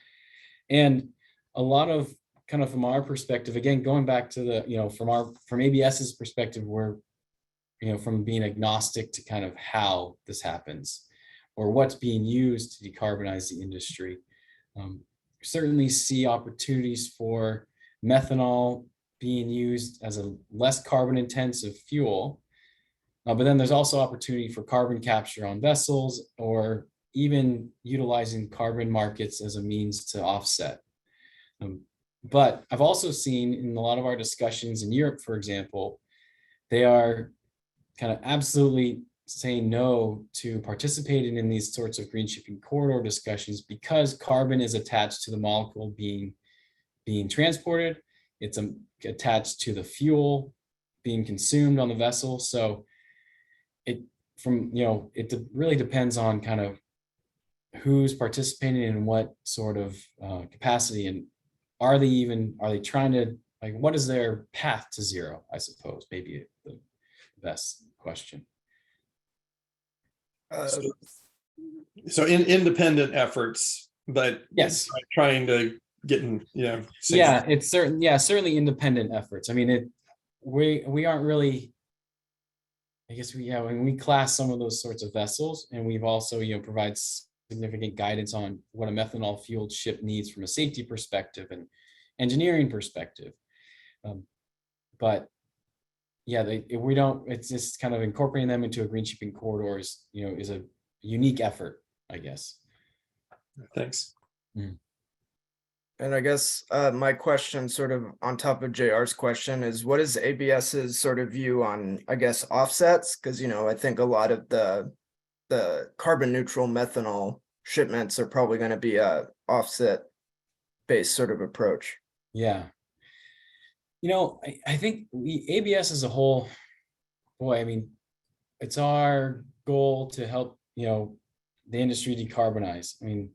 And a lot of, kind of from our perspective, again, going back to the, from ABS's perspective, we're, from being agnostic to kind of how this happens or what's being used to decarbonize the industry. Certainly see opportunities for methanol being used as a less carbon intensive fuel. But then there's also opportunity for carbon capture on vessels, or even utilizing carbon markets as a means to offset. But I've also seen in a lot of our discussions in Europe, for example, they are kind of absolutely saying no to participating in these sorts of green shipping corridor discussions, because carbon is attached to the molecule being transported. It's attached to the fuel being consumed on the vessel. So it really depends on kind of who's participating in what sort of capacity, and are they trying to, what is their path to zero, I suppose, maybe the best question. So independent efforts, but Yes. trying to get in, sync. Yeah, it's certainly independent efforts. I mean, we aren't really, I guess when we class some of those sorts of vessels, and we've also, provide significant guidance on what a methanol fueled ship needs from a safety perspective and engineering perspective. But yeah, it's just kind of incorporating them into a green shipping corridors, is a unique effort, I guess. Thanks. And I guess my question, sort of on top of JR's question, is what is ABS's sort of view on, I guess, offsets? Because, I think a lot of the carbon neutral methanol shipments are probably going to be a offset based sort of approach. Yeah. I think ABS as a whole, boy, I mean, it's our goal to help, the industry decarbonize. I mean,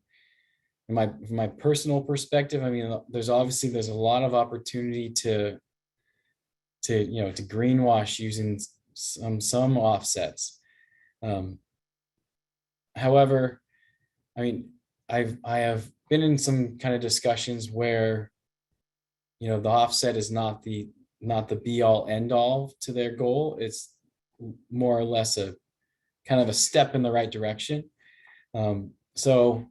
from my personal perspective, I mean, there's a lot of opportunity to greenwash using some offsets. However, I mean, I have been in some kind of discussions where, the offset is not the be all end all to their goal. It's more or less a kind of a step in the right direction. So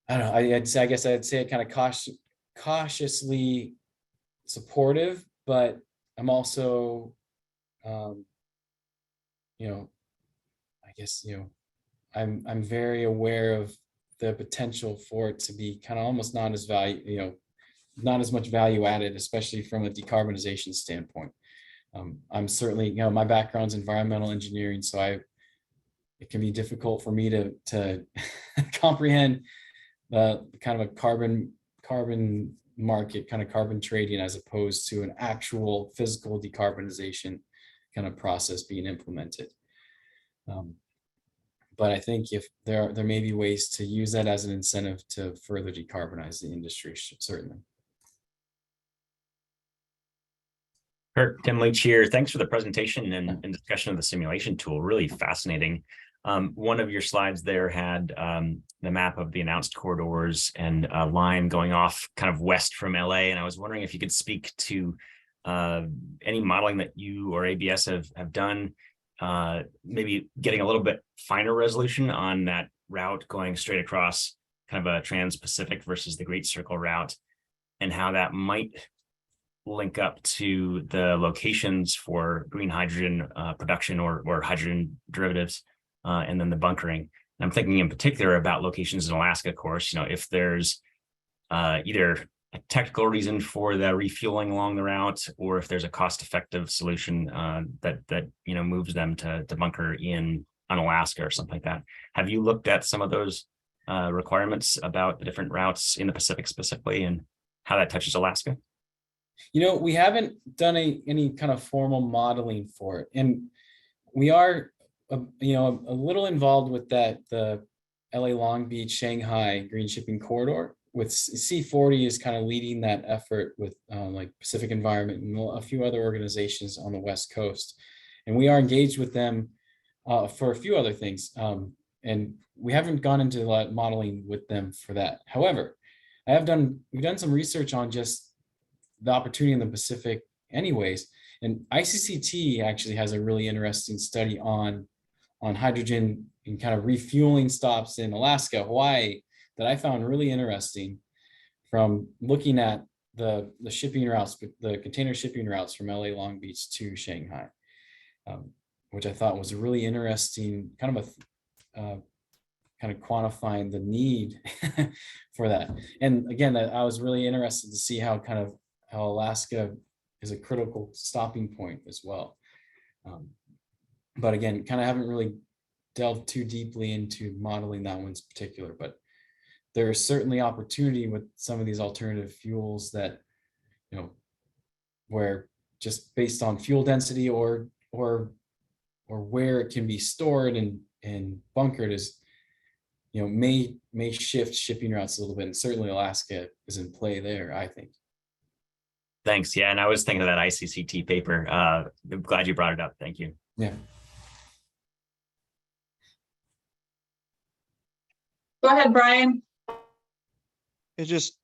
I don't know. I guess I'd say it kind of cautiously supportive, but I'm also, I guess, I'm very aware of the potential for it to be kind of almost not as not as much value added, especially from a decarbonization standpoint. I'm certainly, my background's environmental engineering, so it can be difficult for me to comprehend the kind of a carbon market, kind of carbon trading, as opposed to an actual physical decarbonization kind of process being implemented. But I think if there may be ways to use that as an incentive to further decarbonize the industry, certainly. Kirk, Tim Leach here. Thanks for the presentation and discussion of the simulation tool. Really fascinating. One of your slides there had the map of the announced corridors and a line going off kind of west from LA. And I was wondering if you could speak to any modeling that you or ABS have done, maybe getting a little bit finer resolution on that route going straight across kind of a trans-Pacific versus the Great Circle route, and how that might link up to the locations for green hydrogen production or hydrogen derivatives, and then the bunkering. And I'm thinking in particular about locations in Alaska, of course, if there's either a technical reason for the refueling along the route, or if there's a cost-effective solution that moves them to bunker on Alaska or something like that. Have you looked at some of those requirements about the different routes in the Pacific specifically, and how that touches Alaska? We haven't done any kind of formal modeling for it, and we are, a little involved with the LA Long Beach Shanghai Green Shipping Corridor. With C40 is kind of leading that effort with like Pacific Environment and a few other organizations on the West Coast, and we are engaged with them for a few other things, and we haven't gone into a lot of modeling with them for that. However, we've done some research on just the opportunity in the Pacific anyways. And ICCT actually has a really interesting study on hydrogen and kind of refueling stops in Alaska, Hawaii, that I found really interesting, from looking at the shipping routes, the container shipping routes from LA Long Beach to Shanghai, which I thought was a really interesting kind of quantifying the need for that. And again, I was really interested to see how Alaska is a critical stopping point as well. But again, kind of haven't really delved too deeply into modeling that one's particular, but there is certainly opportunity with some of these alternative fuels that, where just based on fuel density or where it can be stored and bunkered is, may shift shipping routes a little bit. And certainly Alaska is in play there, I think. Thanks. Yeah, and I was thinking of that ICCT paper. I'm glad you brought it up. Thank you. Yeah. Go ahead, Brian. It just,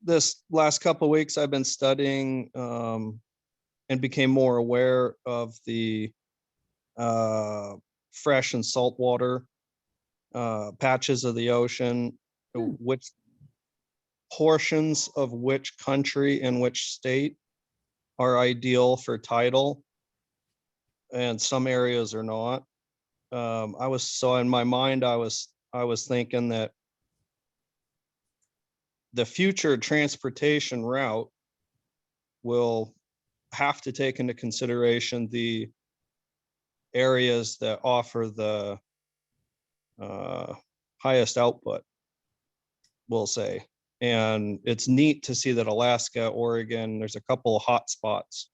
this last couple of weeks, I've been studying and became more aware of the fresh and saltwater patches of the ocean, which portions of which country and which state are ideal for tidal, and some areas are not. So in my mind, I was thinking that the future transportation route will have to take into consideration the areas that offer the highest output, we'll say. And it's neat to see that Alaska, Oregon, there's a couple of hot spots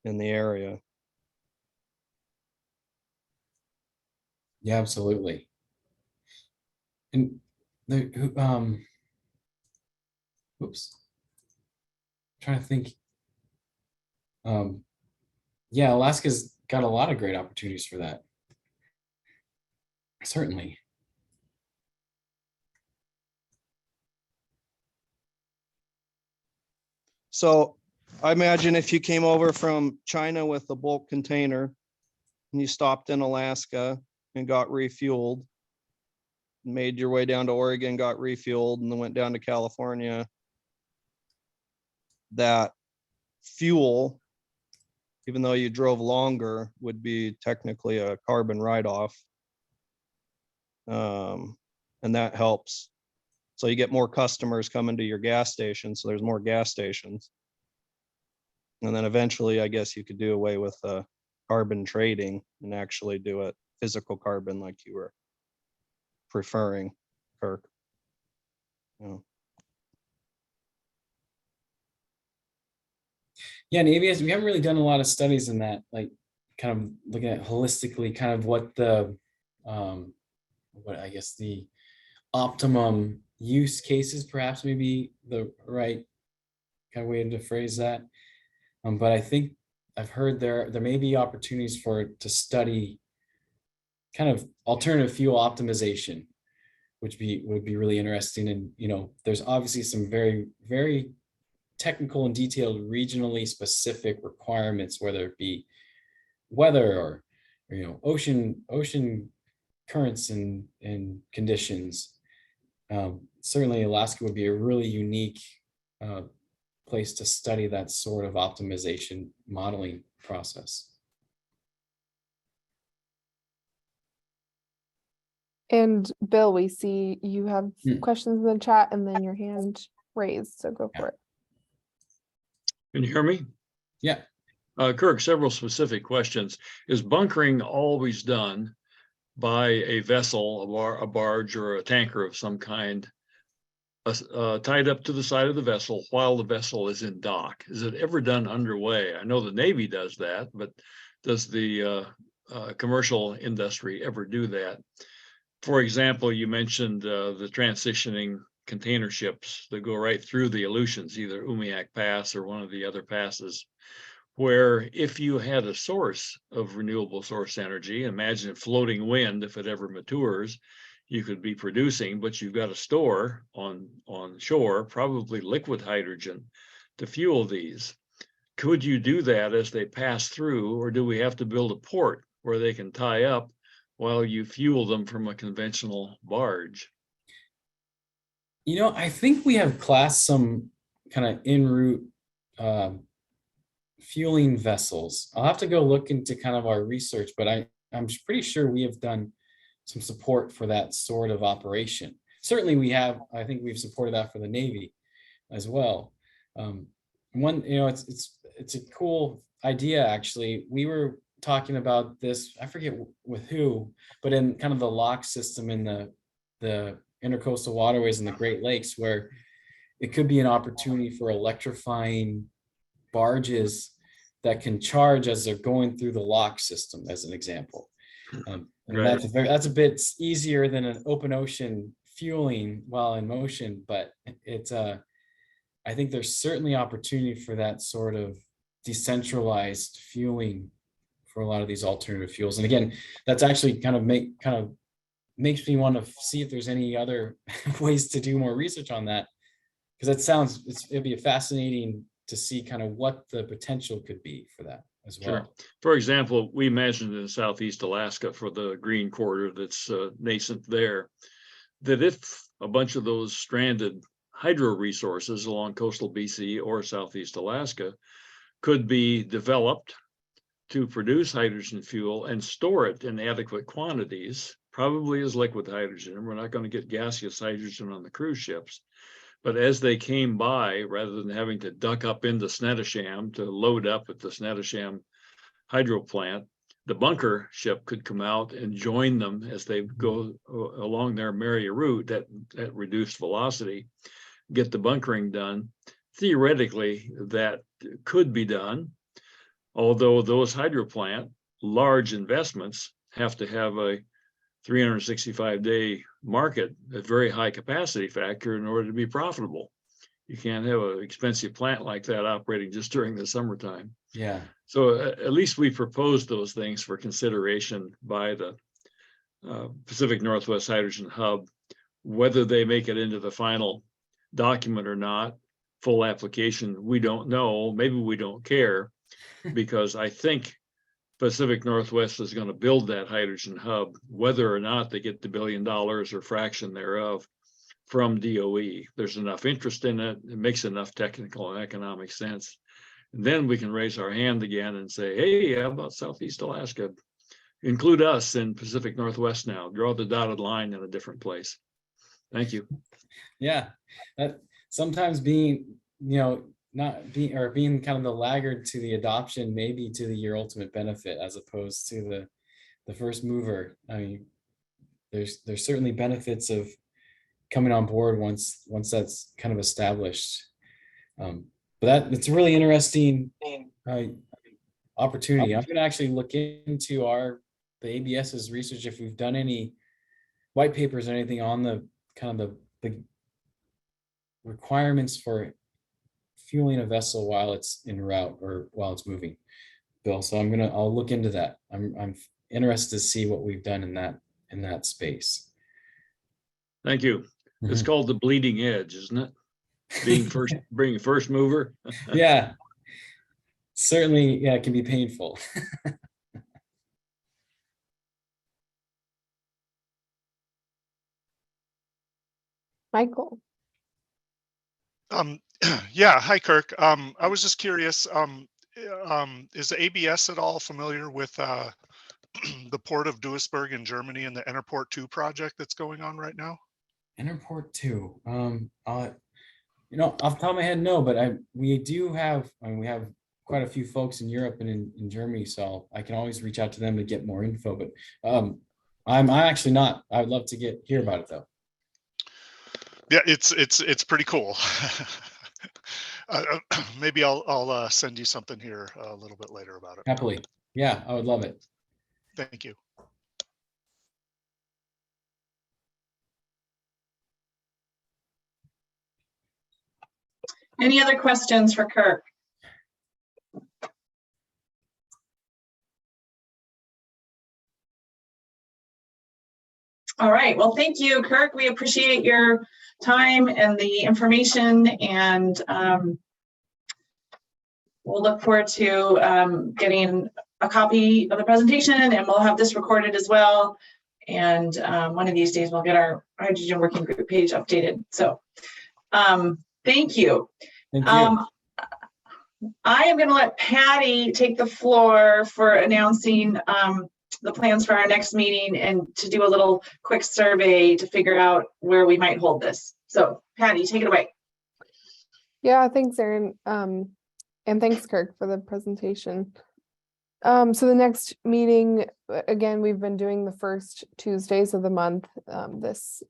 in the area. Yeah, absolutely. And the oops, trying to think. Yeah, Alaska's got a lot of great opportunities for that. Certainly. So I imagine if you came over from China with a bulk container and you stopped in Alaska and got refueled, made your way down to Oregon, got refueled, and then went down to California, that fuel, even though you drove longer, would be technically a carbon write-off. And that helps. So you get more customers coming to your gas station, so there's more gas stations. And then eventually, I guess you could do away with carbon trading and actually do it physical carbon like you were preferring, Kirk. Yeah, and ABS, we haven't really done a lot of studies in that, like kind of looking at holistically kind of what the what I guess the optimum use cases perhaps maybe the right kind of way to phrase that. But I think I've heard there may be opportunities to study kind of alternative fuel optimization, which would be really interesting. And there's obviously some very, very technical and detailed regionally specific requirements, whether it be weather or ocean currents and conditions. Certainly Alaska would be a really unique place to study that sort of optimization modeling process. And Bill, we see you have questions in the chat and then your hand raised, so go for it. Can you hear me? Yeah. Kirk, several specific questions. Is bunkering always done by a vessel, a barge or a tanker of some kind, tied up to the side of the vessel while the vessel is in dock? Is it ever done underway? I know the Navy does that, but does the commercial industry ever do that? For example, you mentioned the transitioning container ships that go right through the Aleutians, either Umiak Pass or one of the other passes, where if you had a source of renewable source energy, imagine floating wind, if it ever matures, you could be producing, but you've got to store on shore, probably liquid hydrogen to fuel these. Could you do that as they pass through, or do we have to build a port where they can tie up while you fuel them from a conventional barge? I think we have classed some kind of en route fueling vessels. I'll have to go look into kind of our research, but I'm pretty sure we have done some support for that sort of operation. Certainly we have, I think we've supported that for the Navy as well. It's a cool idea, actually. We were talking about this, I forget with who, but in kind of the lock system in the intercoastal waterways in the Great Lakes, where it could be an opportunity for electrifying barges that can charge as they're going through the lock system, as an example. And Right. that's a bit easier than an open ocean fueling while in motion, but I think there's certainly opportunity for that sort of decentralized fueling for a lot of these alternative fuels. And again, that's actually kind of makes me want to see if there's any other ways to do more research on that. Because that sounds, it'd be fascinating to see kind of what the potential could be for that as well. Sure. For example, we imagined in Southeast Alaska for the green corridor that's nascent there, that if a bunch of those stranded hydro resources along coastal BC or Southeast Alaska could be developed to produce hydrogen fuel and store it in adequate quantities, probably as liquid hydrogen. We're not going to get gaseous hydrogen on the cruise ships. But as they came by, rather than having to duck up into Snettisham to load up at the Snettisham hydro plant, the bunker ship could come out and join them as they go along their merry route at reduced velocity, get the bunkering done. Theoretically, that could be done, although those hydro plant, large investments, have to have a 365-day market at very high capacity factor in order to be profitable. You can't have an expensive plant like that operating just during the summertime. Yeah. So at least we proposed those things for consideration by the Pacific Northwest Hydrogen Hub. Whether they make it into the final document or not, full application, we don't know. Maybe we don't care, because I think Pacific Northwest is going to build that hydrogen hub, whether or not they get the $1 billion or fraction thereof from DOE. There's enough interest in it. It makes enough technical and economic sense. And then we can raise our hand again and say, hey, how about Southeast Alaska? Include us in Pacific Northwest now. Draw the dotted line in a different place. Thank you. Yeah, that sometimes being, not being, or being kind of the laggard to the adoption, maybe to your ultimate benefit, as opposed to the first mover. I mean, there's certainly benefits of coming on board once that's kind of established. But it's a really interesting opportunity. I'm going to actually look into the ABS's research, if we've done any white papers or anything on the kind of the requirements for fueling a vessel while it's en route or while it's moving, Bill. So I'll look into that. I'm interested to see what we've done in that space. Thank you. It's called the bleeding edge, isn't it? Being first mover. Yeah, certainly. Yeah, it can be painful. Michael. Yeah, hi Kirk. I was just curious, is the ABS at all familiar with the Port of Duisburg in Germany and the Interport 2 project that's going on right now? Interport 2. Off the top of my head, no, but we have quite a few folks in Europe and in Germany, so I can always reach out to them to get more info. But I'm actually not. I'd love to hear about it though. Yeah, it's pretty cool. Maybe I'll send you something here a little bit later about it. Happily. Yeah, I would love it. Thank you. Any other questions for Kirk? All right, well, thank you, Kirk. We appreciate your time and the information, and we'll look forward to getting a copy of the presentation, and we'll have this recorded as well. And one of these days we'll get our hydrogen working group page updated. So thank you. Thank you. I am going to let Patty take the floor for announcing the plans for our next meeting and to do a little quick survey to figure out where we might hold this. So Patty, take it away. Yeah, thanks, Erin. And thanks, Kirk, for the presentation. So the next meeting, again, we've been doing the first Tuesdays of the month, this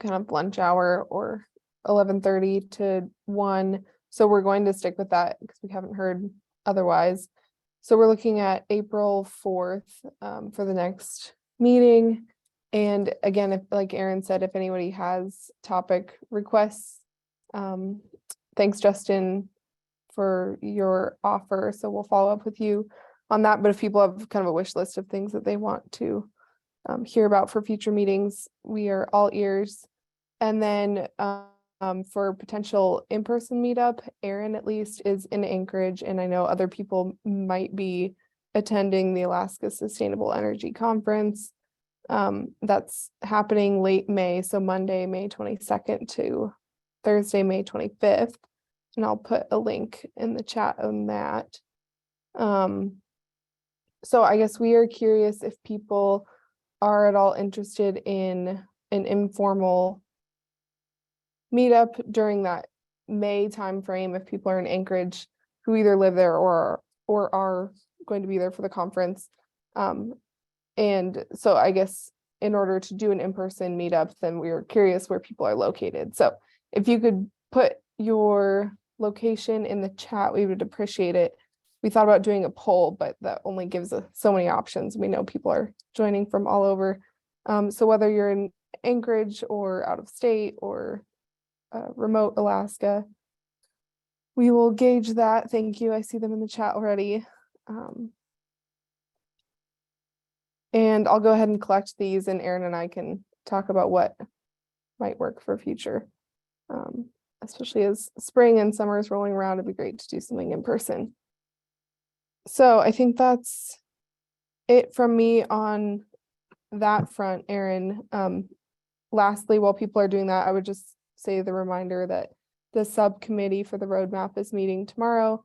kind of lunch hour, or 11:30 to 1. So we're going to stick with that because we haven't heard otherwise. So we're looking at April 4th for the next meeting. And again, if, like Erin said, if anybody has topic requests, thanks, Justin, for your offer. So we'll follow up with you on that. But if people have kind of a wish list of things that they want to hear about for future meetings, we are all ears. And then for potential in-person meetup, Erin at least is in Anchorage, and I know other people might be attending the Alaska Sustainable Energy Conference. That's happening late May, so Monday, May 22nd to Thursday, May 25th. And I'll put a link in the chat on that. So I guess we are curious if people are at all interested in an informal meetup during that May timeframe, if people are in Anchorage who either live there or are going to be there for the conference. And so I guess in order to do an in-person meetup, then we are curious where people are located. So if you could put your location in the chat, we would appreciate it. We thought about doing a poll, but that only gives us so many options. We know people are joining from all over. So whether you're in Anchorage or out of state or remote Alaska, we will gauge that. Thank you. I see them in the chat already. And I'll go ahead and collect these, and Erin and I can talk about what might work for future. Especially as spring and summer is rolling around, it'd be great to do something in person. So I think that's it from me on that front, Erin. Lastly, while people are doing that, I would just say the reminder that the subcommittee for the roadmap is meeting tomorrow.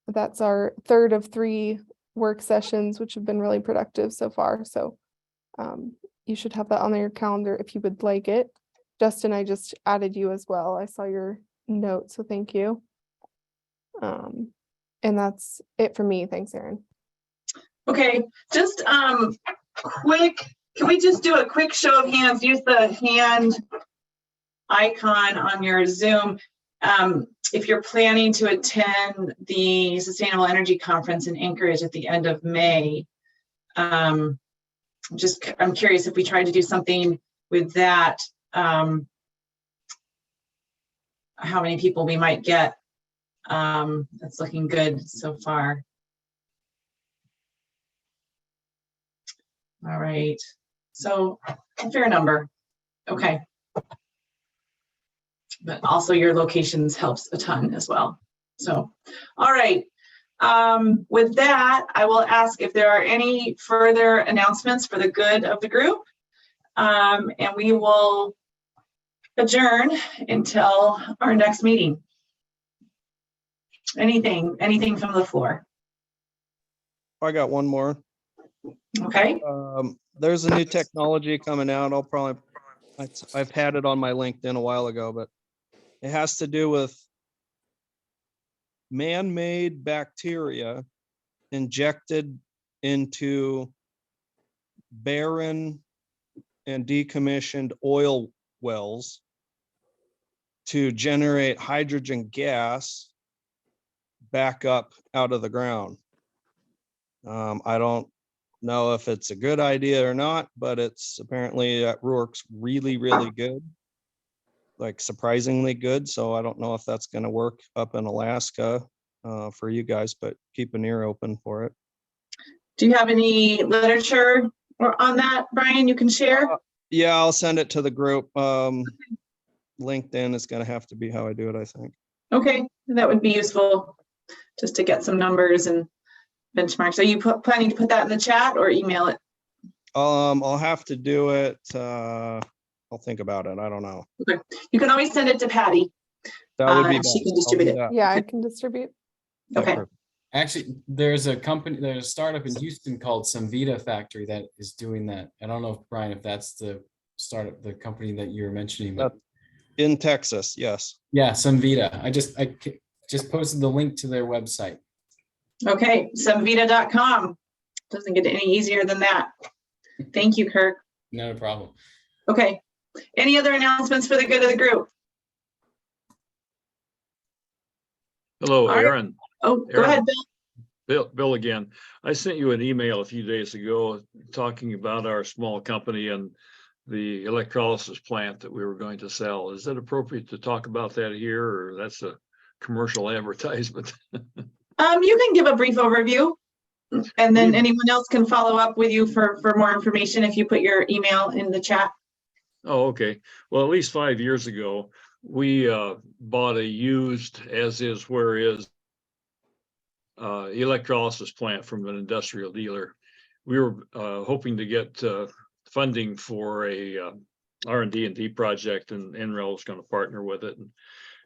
That's our third of 3 work sessions, which have been really productive so far. So you should have that on your calendar if you would like it. Justin, I just added you as well. I saw your note, so thank you. And that's it for me. Thanks, Erin. Okay, just quick, can we just do a quick show of hands? Use the hand icon on your Zoom. If you're planning to attend the Sustainable Energy Conference in Anchorage at the end of May, I'm curious if we tried to do something with that, how many people we might get. That's looking good so far. All right, so a fair number. Okay. But also your locations helps a ton as well. So, all right. With that, I will ask if there are any further announcements for the good of the group. And we will adjourn until our next meeting. Anything from the floor? I got one more. Okay. There's a new technology coming out. I've had it on my LinkedIn a while ago, but it has to do with man-made bacteria injected into barren and decommissioned oil wells to generate hydrogen gas back up out of the ground. I don't know if it's a good idea or not, but it's apparently that works really, really good. Like surprisingly good. So I don't know if that's going to work up in Alaska for you guys, but keep an ear open for it. Do you have any literature on that, Brian, you can share? Yeah, I'll send it to the group. LinkedIn is going to have to be how I do it, I think. Okay, that would be useful just to get some numbers and benchmarks. Are you planning to put that in the chat or email it? I'll have to do it. I'll think about it. I don't know. Okay. You can always send it to Patty. That would be she best. can distribute it. Yeah, I can distribute. Okay. Actually, there's a startup in Houston called Semvita Factory that is doing that. I don't know if Brian, if that's the startup, the company that you were mentioning. But in Texas, yes. Yeah, Semvita. I just posted the link to their website. Okay, semvita.com. Doesn't get any easier than that. Thank you, Kirk. No problem. Okay. Any other announcements for the good of the group? Hello, right. Erin. Oh, go ahead, Bill. Bill again. I sent you an email a few days ago talking about our small company and the electrolysis plant that we were going to sell. Is it appropriate to talk about that here, or that's a commercial advertisement? You can give a brief overview. And then anyone else can follow up with you for more information if you put your email in the chat. Oh, okay. Well, at least 5 years ago, we bought a used as is where is electrolysis plant from an industrial dealer. We were hoping to get funding for a R&D project, and NREL is going to partner with it. And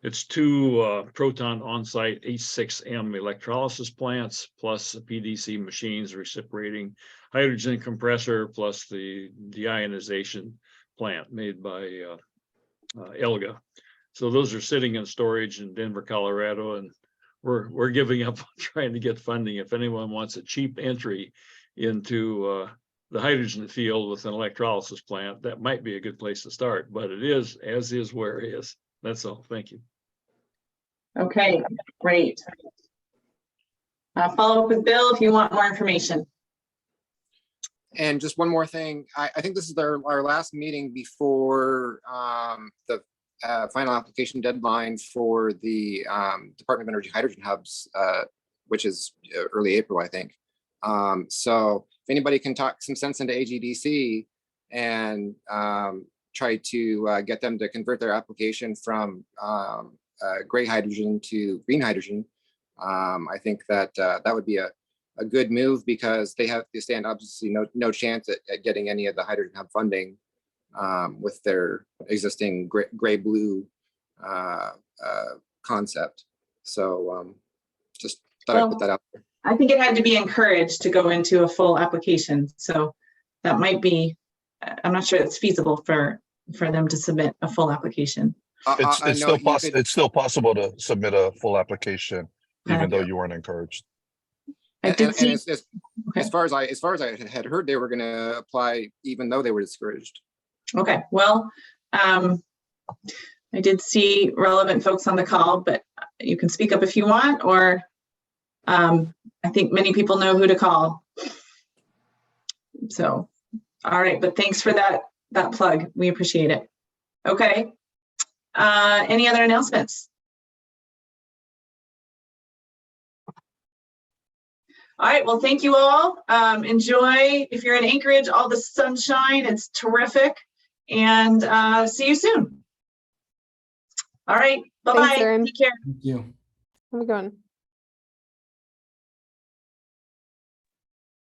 it's 2 proton on-site H6M electrolysis plants, plus PDC machines, reciprocating hydrogen compressor, plus the deionization plant made by Elga. So those are sitting in storage in Denver, Colorado, and we're giving up on trying to get funding. If anyone wants a cheap entry into the hydrogen field with an electrolysis plant, that might be a good place to start, but it is as is where it is. That's all. Thank you. Okay, great. Follow up with Bill if you want more information. And just one more thing, I think this is our last meeting before the final application deadline for the Department of Energy hydrogen hubs, which is early April, I think. So if anybody can talk some sense into AGDC and try to get them to convert their application from gray hydrogen to green hydrogen, I think that that would be a good move, because they stand obviously no chance at getting any of the hydrogen hub funding with their existing gray blue concept. So just thought I'd put that out there. I think it had to be encouraged to go into a full application. So that might be, I'm not sure it's feasible for them to submit a full application. It's still possible to submit a full application, even though you weren't encouraged. I did see. As far as I had heard, they were going to apply even though they were discouraged. Okay, well, I did see relevant folks on the call, but you can speak up if you want, or I think many people know who to call. So, all right, but thanks for that plug. We appreciate it. Okay. Any other announcements? All right, well, thank you all. Enjoy, if you're in Anchorage, all the sunshine. It's terrific. And see you soon. All right, bye-bye. Thanks, Erin. Take care. Thank you. Have a good one.